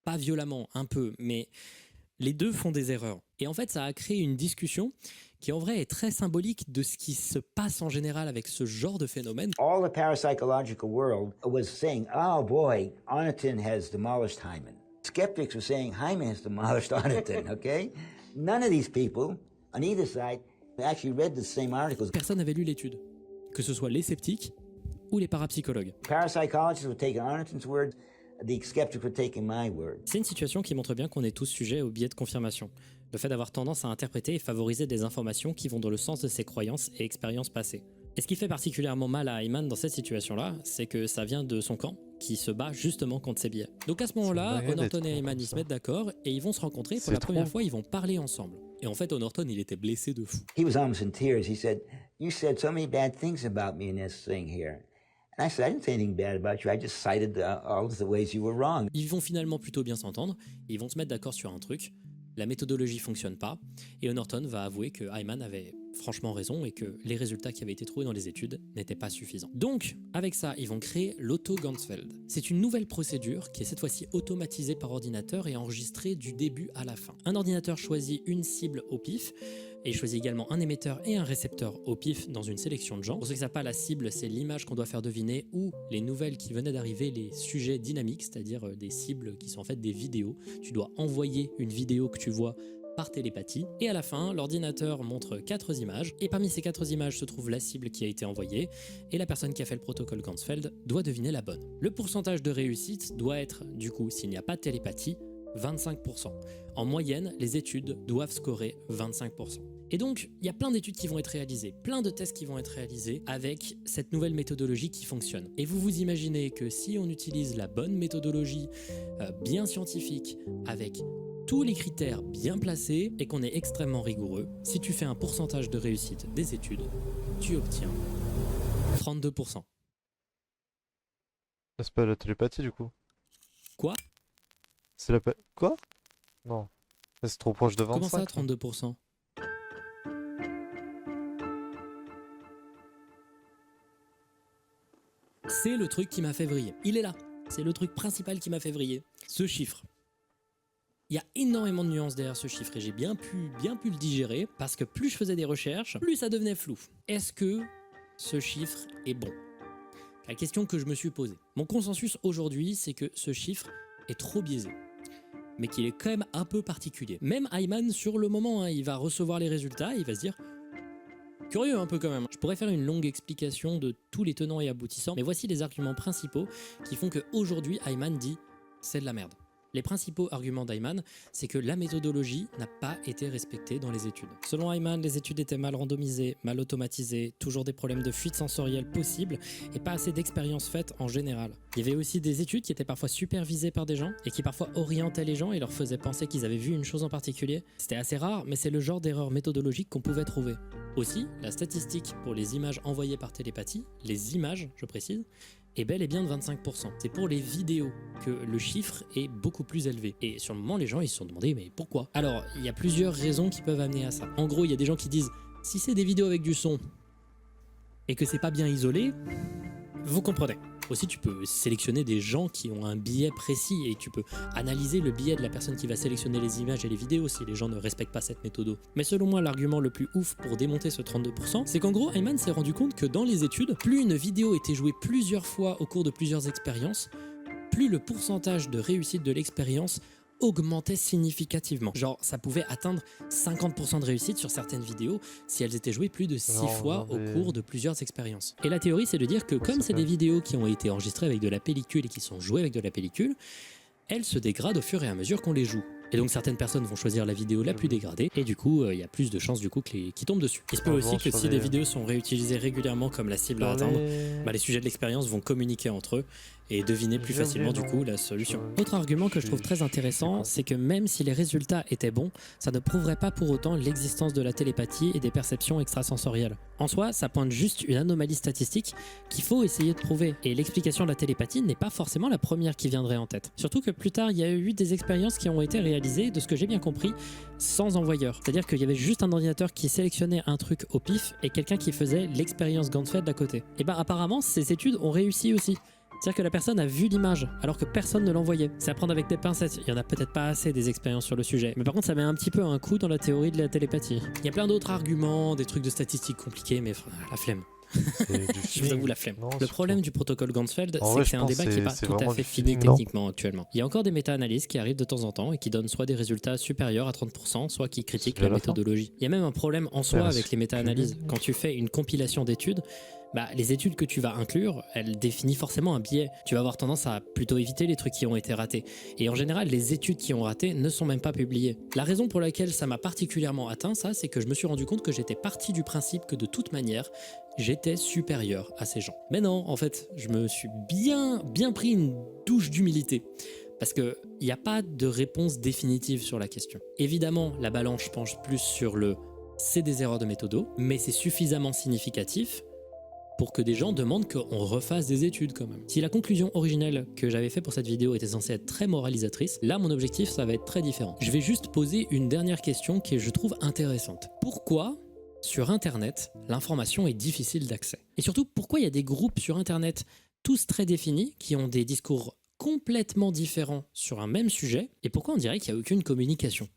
Pas violemment, un peu, mais les deux font des erreurs. Et en fait, ça a créé une discussion qui en vrai est très symbolique de ce qui se passe en général avec ce genre de phénomène. All the parapsychological world was saying, oh boy, Honorton has demolished Hyman. Skeptics were saying Hyman has demolished Honorton, okay? None of these people on either side actually read the same articles. Personne n'avait lu l'étude, que ce soit les sceptiques ou les parapsychologues. Parapsychologists were taking Honorton's word, the skeptics were taking my word. C'est une situation qui montre bien qu'on est tous sujets au biais de confirmation. Le fait d'avoir tendance à interpréter et favoriser des informations qui vont dans le sens de ses croyances et expériences passées. Et ce qui fait particulièrement mal à Ayman dans cette situation-là, c'est que ça vient de son camp, qui se bat justement contre ses billets. Donc à ce moment-là, O'Norton et Ayman ils se mettent d'accord et ils vont se rencontrer. Pour la première fois, ils vont parler ensemble. Et en fait, O'Norton, il était blessé de fou. He was almost in tears. He said, "You said so many bad things about me in this thing here." And I said, "I didn't say anything bad about you. I just cited all of the ways you were wrong." Ils vont finalement plutôt bien s'entendre. Ils vont se mettre d'accord sur un truc. La méthodologie fonctionne pas. Et O'Norton va avouer que Ayman avait franchement raison et que les résultats qui avaient été trouvés dans les études n'étaient pas suffisants. Donc, avec ça, ils vont créer l'auto-Ganzfeld. C'est une nouvelle procédure qui est cette fois-ci automatisée par ordinateur et enregistrée du début à la fin. Un ordinateur choisit une cible au pif et choisit également un émetteur et un récepteur au pif dans une sélection de genres. Pour ceux qui ne savent pas, la cible, c'est l'image qu'on doit faire deviner ou les nouvelles qui venaient d'arriver, les sujets dynamiques, c'est-à-dire des cibles qui sont en fait des vidéos. Tu dois envoyer une vidéo que tu vois par télépathie. Et à la fin, l'ordinateur montre 4 images. Et parmi ces 4 images se trouve la cible qui a été envoyée. Et la personne qui a fait le protocole Ganzfeld doit deviner la bonne. Le pourcentage de réussite doit être, du coup, s'il n'y a pas de télépathie, 25%. En moyenne, les études doivent scorer 25%. Et donc, il y a plein d'études qui vont être réalisées, plein de tests qui vont être réalisés avec cette nouvelle méthodologie qui fonctionne. Et vous vous imaginez que si on utilise la bonne méthodologie, bien scientifique, avec tous les critères bien placés et qu'on est extrêmement rigoureux, si tu fais un pourcentage de réussite des études, tu obtiens 32%. C'est pas la télépathie du coup? Quoi? C'est la... Quoi? Non. C'est trop proche de 25. Comment ça, 32%? C'est le truc qui m'a fait vriller. Il est là. C'est le truc principal qui m'a fait vriller. Ce chiffre. Il y a énormément de nuances derrière ce chiffre et j'ai bien pu le digérer parce que plus je faisais des recherches, plus ça devenait flou. Est-ce que ce chiffre est bon? La question que je me suis posée. Mon consensus aujourd'hui, c'est que ce chiffre est trop biaisé, mais qu'il est quand même un peu particulier. Même Ayman, sur le moment, il va recevoir les résultats, il va se dire... Curieux un peu quand même. Je pourrais faire une longue explication de tous les tenants et aboutissants, mais voici les arguments principaux qui font qu'aujourd'hui, Ayman dit « c'est de la merde ». Les principaux arguments d'Ayman, c'est que la méthodologie n'a pas été respectée dans les études. Selon Ayman, les études étaient mal randomisées, mal automatisées, toujours des problèmes de fuite sensorielle possibles et pas assez d'expériences faites en général. Il y avait aussi des études qui étaient parfois supervisées par des gens et qui parfois orientaient les gens et leur faisaient penser qu'ils avaient vu une chose en particulier. C'était assez rare, mais c'est le genre d'erreur méthodologique qu'on pouvait trouver. Aussi, la statistique pour les images envoyées par télépathie, les images, je précise, est bel et bien de 25%. C'est pour les vidéos que le chiffre est beaucoup plus élevé. Et sur le moment, les gens ils se sont demandé mais pourquoi? Alors, il y a plusieurs raisons qui peuvent amener à ça. En gros, il y a des gens qui disent si c'est des vidéos avec du son et que c'est pas bien isolé, vous comprenez. Aussi, tu peux sélectionner des gens qui ont un biais précis et tu peux analyser le biais de la personne qui va sélectionner les images et les vidéos si les gens ne respectent pas cette méthode. Mais selon moi, l'argument le plus ouf pour démonter ce 32%, c'est qu'en gros, Ayman s'est rendu compte que dans les études, plus une vidéo était jouée plusieurs fois au cours de plusieurs expériences, plus le pourcentage de réussite de l'expérience augmentait significativement. Genre, ça pouvait atteindre 50% de réussite sur certaines vidéos si elles étaient jouées plus de 6 fois au cours de plusieurs expériences. Et la théorie, c'est de dire que comme c'est des vidéos qui ont été enregistrées avec de la pellicule et qui sont jouées avec de la pellicule, elles se dégradent au fur et à mesure qu'on les joue. Et donc certaines personnes vont choisir la vidéo la plus dégradée et du coup il y a plus de chances du coup qui tombent dessus. Il se peut aussi que si des vidéos sont réutilisées régulièrement comme la cible à atteindre, les sujets de l'expérience vont communiquer entre eux et deviner plus facilement du coup la solution. Autre argument que je trouve très intéressant, c'est que même si les résultats étaient bons, ça ne prouverait pas pour autant l'existence de la télépathie et des perceptions extrasensorielles. En soi, ça pointe juste une anomalie statistique qu'il faut essayer de prouver. Et l'explication de la télépathie n'est pas forcément la première qui viendrait en tête. Surtout que plus tard, il y a eu des expériences qui ont été réalisées, de ce que j'ai bien compris, sans envoyeur. C'est-à-dire qu'il y avait juste un ordinateur qui sélectionnait un truc au pif et quelqu'un qui faisait l'expérience Ganzfeld d'à côté. Et ben apparemment, ces études ont réussi aussi. C'est-à-dire que la personne a vu l'image, alors que personne ne l'envoyait. C'est à prendre avec des pincettes, il y en a peut-être pas assez des expériences sur le sujet. Mais par contre, ça met un petit peu un coup dans la théorie de la télépathie. Il y a plein d'autres arguments, des trucs de statistiques compliqués, mais la flemme. Je vous avoue la flemme. Le problème du protocole Ganzfeld, c'est que c'est un débat qui n'est pas tout à fait fini techniquement actuellement. Il y a encore des méta-analyses qui arrivent de temps en temps et qui donnent soit des résultats supérieurs à 30%, soit qui critiquent la méthodologie. Il y a même un problème en soi avec les méta-analyses. Quand tu fais une compilation d'études, les études que tu vas inclure, elles définissent forcément un biais. Tu vas avoir tendance à plutôt éviter les trucs qui ont été ratés. Et en général, les études qui ont raté ne sont même pas publiées. La raison pour laquelle ça m'a particulièrement atteint, ça, c'est que je me suis rendu compte que j'étais parti du principe que de toute manière, j'étais supérieur à ces gens. Mais non, en fait, je me suis bien pris une douche d'humilité. Parce qu'il n'y a pas de réponse définitive sur la question. Évidemment, la balance penche plus sur le « c'est des erreurs de méthodo », mais c'est suffisamment significatif pour que des gens demandent qu'on refasse des études quand même. Si la conclusion originelle que j'avais faite pour cette vidéo était censée être très moralisatrice, là mon objectif ça va être très différent. Je vais juste poser une dernière question qui je trouve intéressante. Pourquoi sur internet l'information est difficile d'accès? Et surtout pourquoi il y a des groupes sur internet tous très définis qui ont des discours complètement différents sur un même sujet et pourquoi on dirait qu'il n'y a aucune communication?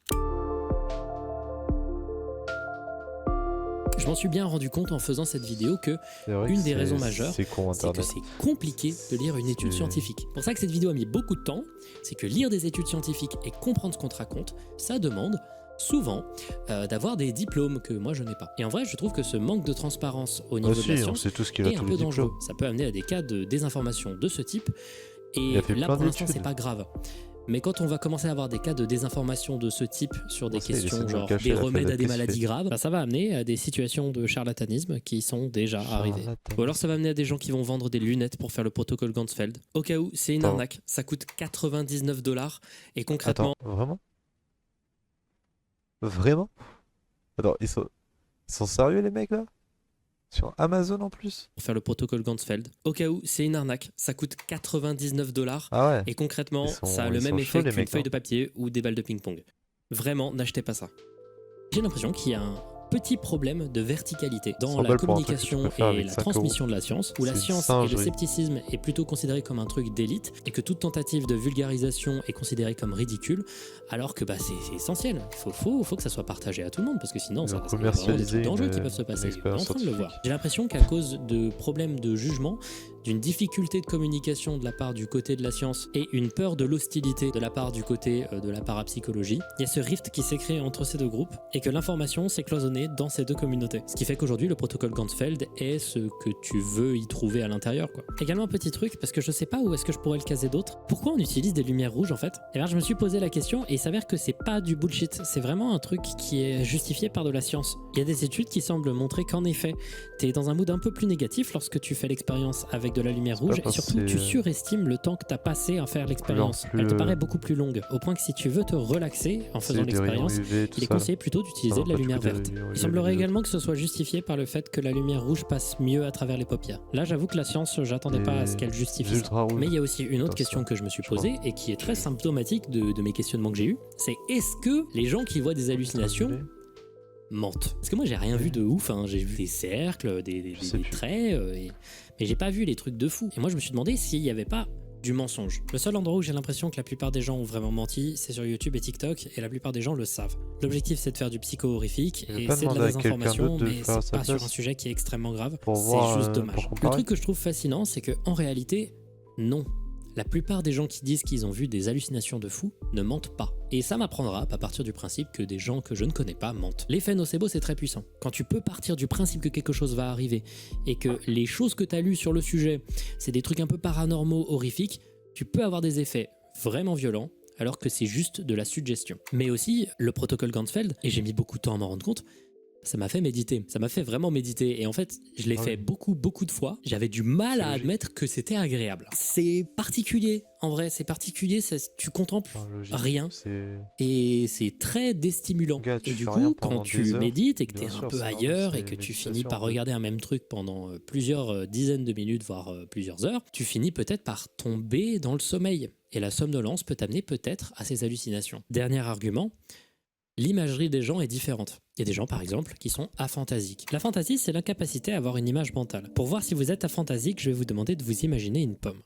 Je m'en suis bien rendu compte en faisant cette vidéo que une des raisons majeures, c'est que c'est compliqué de lire une étude scientifique. C'est pour ça que cette vidéo a mis beaucoup de temps, c'est que lire des études scientifiques et comprendre ce qu'on te raconte, ça demande souvent d'avoir des diplômes que moi je n'ai pas. Et en vrai, je trouve que ce manque de transparence au niveau de la science est un peu dangereux. Ça peut amener à des cas de désinformation de ce type. Et là, pour l'instant, c'est pas grave. Mais quand on va commencer à avoir des cas de désinformation de ce type sur des questions genre des remèdes à des maladies graves, bah, ça va amener à des situations de charlatanisme qui sont déjà arrivées. Ou alors ça va amener à des gens qui vont vendre des lunettes pour faire le protocole Ganzfeld. Au cas où, c'est une arnaque. Ça coûte 99$ et concrètement... Attends, vraiment? Vraiment? Attends, ils sont sérieux les mecs là? Sur Amazon en plus? Pour faire le protocole Ganzfeld. Au cas où, c'est une arnaque. Ça coûte 99$. Ah ouais. Et concrètement, ça a le même effet qu'une feuille de papier ou des balles de ping-pong. Vraiment, n'achetez pas ça. J'ai l'impression qu'il y a un petit problème de verticalité dans la communication et la transmission de la science, où la science et le scepticisme est plutôt considéré comme un truc d'élite et que toute tentative de vulgarisation est considérée comme ridicule, alors que bah, c'est essentiel. Il faut que ça soit partagé à tout le monde parce que sinon ça c'est vraiment des trucs dangereux qui peuvent se passer. On est en train de le voir. J'ai l'impression qu'à cause de problèmes de jugement, d'une difficulté de communication de la part du côté de la science et une peur de l'hostilité de la part du côté de la parapsychologie, il y a ce rift qui s'est créé entre ces deux groupes et que l'information s'est cloisonnée dans ces deux communautés. Ce qui fait qu'aujourd'hui le protocole Ganzfeld est ce que tu veux y trouver à l'intérieur, quoi. Également un petit truc, parce que je sais pas où est-ce que je pourrais le caser d'autre. Pourquoi on utilise des lumières rouges en fait? Et bien je me suis posé la question et il s'avère que c'est pas du bullshit, c'est vraiment un truc qui est justifié par de la science. Il y a des études qui semblent montrer qu'en effet, t'es dans un mood un peu plus négatif lorsque tu fais l'expérience avec de la lumière rouge et surtout tu surestimes le temps que t'as passé à faire l'expérience. Elle te paraît beaucoup plus longue, au point que si tu veux te relaxer en faisant l'expérience, il est conseillé plutôt d'utiliser de la lumière verte. Il semblerait également que ce soit justifié par le fait que la lumière rouge passe mieux à travers les paupières. Là j'avoue que la science, j'attendais pas à ce qu'elle justifie ça. Mais il y a aussi une autre question que je me suis posée et qui est très symptomatique de mes questionnements que j'ai eus, c'est est-ce que les gens qui voient des hallucinations mentent? Parce que moi j'ai rien vu de ouf, hein. J'ai vu des cercles, des traits, mais j'ai pas vu les trucs de fou. Et moi je me suis demandé s'il y avait pas du mensonge. Le seul endroit où j'ai l'impression que la plupart des gens ont vraiment menti, c'est sur YouTube et TikTok, et la plupart des gens le savent. L'objectif c'est de faire du psycho-horrifique, et c'est de la désinformation, mais c'est pas sur un sujet qui est extrêmement grave, c'est juste dommage. Le truc que je trouve fascinant, c'est que en réalité, non. La plupart des gens qui disent qu'ils ont vu des hallucinations de fous ne mentent pas. Et ça m'apprendra à partir du principe que des gens que je ne connais pas mentent. L'effet nocebo, c'est très puissant. Quand tu peux partir du principe que quelque chose va arriver et que les choses que tu as lues sur le sujet, c'est des trucs un peu paranormaux, horrifiques, tu peux avoir des effets vraiment violents alors que c'est juste de la suggestion. Mais aussi, le protocole Ganzfeld, et j'ai mis beaucoup de temps à m'en rendre compte, ça m'a fait méditer, ça m'a fait vraiment méditer et en fait je l'ai fait beaucoup de fois, j'avais du mal à admettre que c'était agréable. C'est particulier, en vrai c'est particulier, tu contemples rien et c'est très déstimulant. Et du coup quand tu médites et que t'es un peu ailleurs et que tu finis par regarder un même truc pendant plusieurs dizaines de minutes voire plusieurs heures, tu finis peut-être par tomber dans le sommeil et la somnolence peut t'amener peut-être à ces hallucinations. Dernier argument, l'imagerie des gens est différente. Il y a des gens, par exemple, qui sont aphantasiques. La fantaisie, c'est l'incapacité à avoir une image mentale. Pour voir si vous êtes aphantasique, je vais vous demander de vous imaginer une pomme.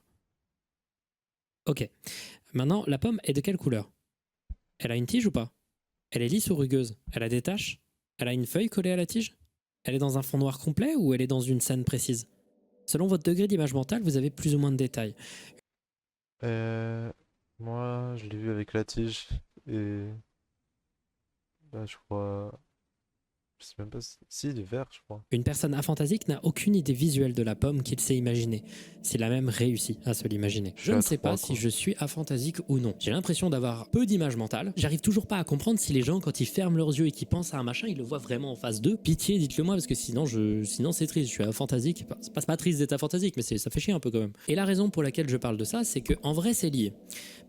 Ok. Maintenant, la pomme est de quelle couleur? Elle a une tige ou pas? Elle est lisse ou rugueuse? Elle a des taches? Elle a une feuille collée à la tige? Elle est dans un fond noir complet ou elle est dans une scène précise? Selon votre degré d'image mentale, vous avez plus ou moins de détails. Moi, je l'ai vu avec la tige et... Là, je crois... Je sais même pas si il est vert, je crois. Une personne aphantasique n'a aucune idée visuelle de la pomme qu'il s'est imaginée, s'il a même réussi à se l'imaginer. Je ne sais pas si je suis aphantasique ou non. J'ai l'impression d'avoir peu d'image mentale. J'arrive toujours pas à comprendre si les gens, quand ils ferment leurs yeux et qu'ils pensent à un machin, ils le voient vraiment en face d'eux. Pitié, dites-le moi, parce que sinon c'est triste. Je suis aphantasique. C'est pas triste d'être aphantasique, mais ça fait chier un peu quand même. Et la raison pour laquelle je parle de ça, c'est que en vrai c'est lié.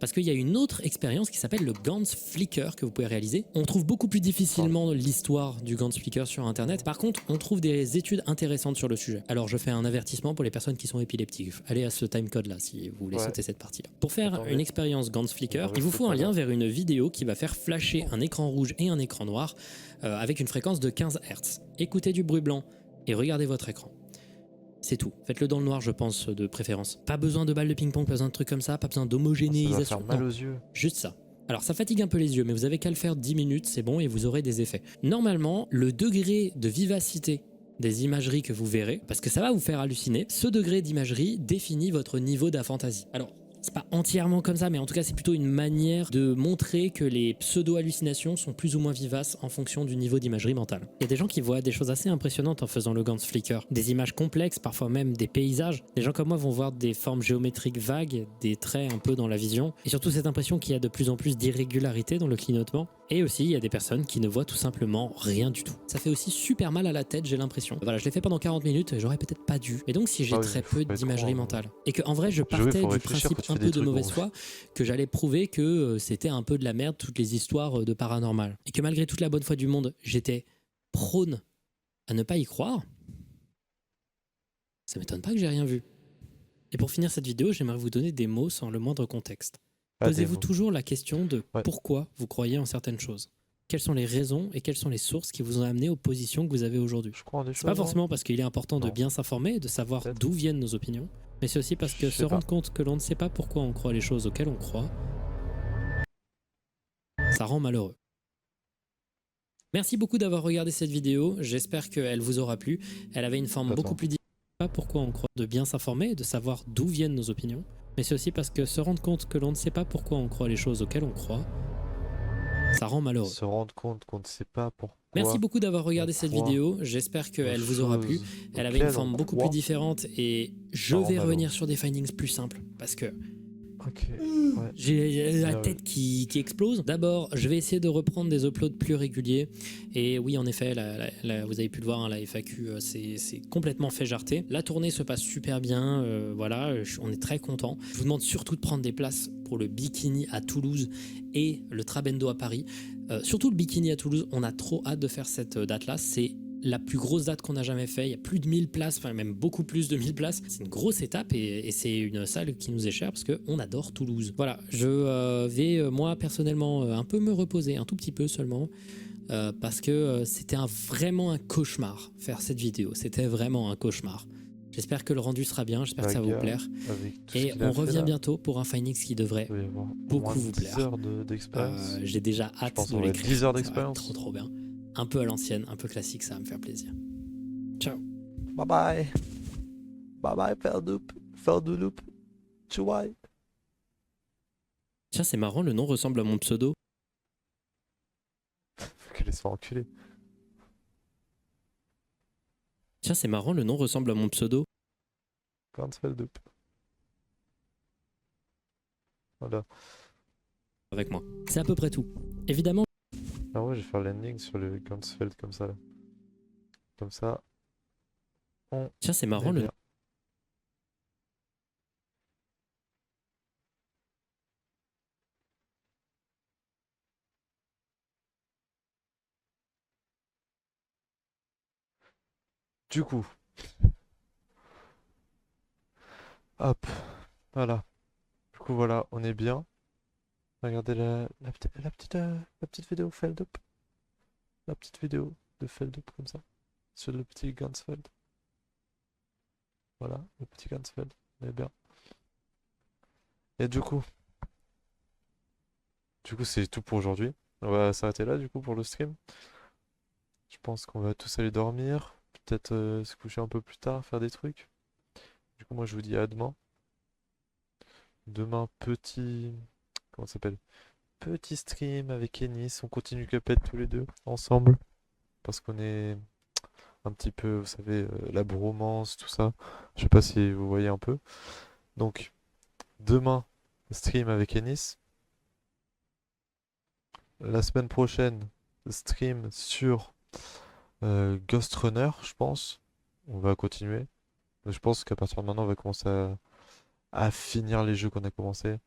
Parce qu'il y a une autre expérience qui s'appelle le Gans Flicker que vous pouvez réaliser. On trouve beaucoup plus difficilement l'histoire du Gans Flicker sur internet. Par contre, on trouve des études intéressantes sur le sujet. Alors je fais un avertissement pour les personnes qui sont épileptiques. Allez à ce timecode là si vous voulez sauter cette partie là. Pour faire une expérience Gans Flicker, il vous faut un lien vers une vidéo qui va faire flasher un écran rouge et un écran noir avec une fréquence de 15 Hz. Écoutez du bruit blanc et regardez votre écran. C'est tout. Faites-le dans le noir, je pense, de préférence. Pas besoin de balles de ping-pong, pas besoin de trucs comme ça, pas besoin d'homogénéisation. Ça va faire mal aux yeux. Juste ça. Alors ça fatigue un peu les yeux, mais vous avez qu'à le faire 10 minutes, c'est bon, et vous aurez des effets. Normalement, le degré de vivacité des imageries que vous verrez, parce que ça va vous faire halluciner, ce degré d'imagerie définit votre niveau d'aphantasie. Alors, c'est pas entièrement comme ça, mais en tout cas c'est plutôt une manière de montrer que les pseudo-hallucinations sont plus ou moins vivaces en fonction du niveau d'imagerie mentale. Il y a des gens qui voient des choses assez impressionnantes en faisant le Gans Flicker, des images complexes, parfois même des paysages. Des gens comme moi vont voir des formes géométriques vagues, des traits un peu dans la vision, et surtout cette impression qu'il y a de plus en plus d'irrégularité dans le clignotement. Et aussi, il y a des personnes qui ne voient tout simplement rien du tout. Ça fait aussi super mal à la tête, j'ai l'impression. Voilà, je l'ai fait pendant 40 minutes, j'aurais peut-être pas dû. Et donc, si j'ai très peu d'imagerie mentale, et que en vrai, je partais du principe un peu de mauvaise foi, que j'allais prouver que c'était un peu de la merde, toutes les histoires de paranormal. Et que malgré toute la bonne foi du monde, j'étais prône à ne pas y croire, ça m'étonne pas que j'ai rien vu. Et pour finir cette vidéo, j'aimerais vous donner des mots sans le moindre contexte. Posez-vous toujours la question de pourquoi vous croyez en certaines choses. Quelles sont les raisons et quelles sont les sources qui vous ont amené aux positions que vous avez aujourd'hui. C'est pas forcément parce qu'il est important de bien s'informer et de savoir d'où viennent nos opinions, mais c'est aussi parce que se rendre compte que l'on ne sait pas pourquoi on croit les choses auxquelles on croit, ça rend malheureux. Merci beaucoup d'avoir regardé cette vidéo, j'espère qu'elle vous aura plu. Elle avait une forme beaucoup plus différente. Pas pourquoi on croit, de bien s'informer et de savoir d'où viennent nos opinions, mais c'est aussi parce que se rendre compte que l'on ne sait pas pourquoi on croit les choses auxquelles on croit, ça rend malheureux. Se rendre compte qu'on ne sait pas pourquoi. Merci beaucoup d'avoir regardé cette vidéo, j'espère qu'elle vous aura plu. Elle avait une forme beaucoup plus différente et je vais revenir sur des findings plus simples parce que j'ai la tête qui explose. D'abord, je vais essayer de reprendre des uploads plus réguliers. Et oui, en effet, vous avez pu le voir, hein, la FAQ, c'est complètement fait jarter. La tournée se passe super bien. Voilà, on est très content. Je vous demande surtout de prendre des places pour le Bikini à Toulouse et le Trabendo à Paris. Surtout le Bikini à Toulouse, on a trop hâte de faire cette date-là. C'est la plus grosse date qu'on a jamais fait. Il y a plus de 1000 places, enfin même beaucoup plus de 1000 places. C'est une grosse étape et c'est une salle qui nous est chère parce qu'on adore Toulouse. Voilà, je vais moi personnellement un peu me reposer, un tout petit peu seulement, parce que c'était vraiment un cauchemar faire cette vidéo. C'était vraiment un cauchemar. J'espère que le rendu sera bien, j'espère que ça va vous plaire. Et on revient bientôt pour un Findings qui devrait beaucoup vous plaire. 10 heures d'expérience. J'ai déjà hâte de l'écrire. 10 heures d'expérience. Trop bien. Un peu à l'ancienne, un peu classique, ça va me faire plaisir. Ciao. Bye bye. Bye bye, faire de loop. Ciao. Tiens, c'est marrant, le nom ressemble à mon pseudo. Faut qu'elle se fasse enculer. Tiens, c'est marrant, le nom ressemble à mon pseudo. Gansfeldup. Voilà. Avec moi. C'est à peu près tout. Évidemment. Ah ouais, je vais faire l'ending sur le Gansfeld comme ça. Là. Comme ça. Tiens, c'est marrant le. Du coup. Hop. Voilà. Du coup, voilà, on est bien. Regardez la petite vidéo Feldup. La petite vidéo de Feldup comme ça. Sur le petit Gansfeld. Voilà, le petit Gansfeld. On est bien. Et du coup, c'est tout pour aujourd'hui. On va s'arrêter là du coup pour le stream. Je pense qu'on va tous aller dormir. Peut-être se coucher un peu plus tard, faire des trucs. Du coup, moi je vous dis à demain. Demain, petit. Comment ça s'appelle? Petit stream avec Ennis. On continue Cuphead tous les deux ensemble. parce qu'on est un petit peu, vous savez, la bromance, tout ça. Je sais pas si vous voyez un peu. Donc, demain, stream avec Ennis. La semaine prochaine, stream sur Ghost Runner, je pense. On va continuer. Je pense qu'à partir de maintenant, on va commencer à finir les jeux qu'on a commencé.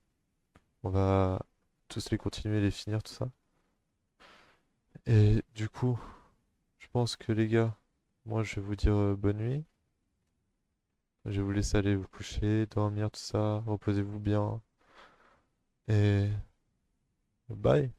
On va tous les continuer, les finir, tout ça. Et du coup, je pense que les gars, moi je vais vous dire bonne nuit. Je vais vous laisser aller vous coucher, dormir, tout ça. Reposez-vous bien. Et bye.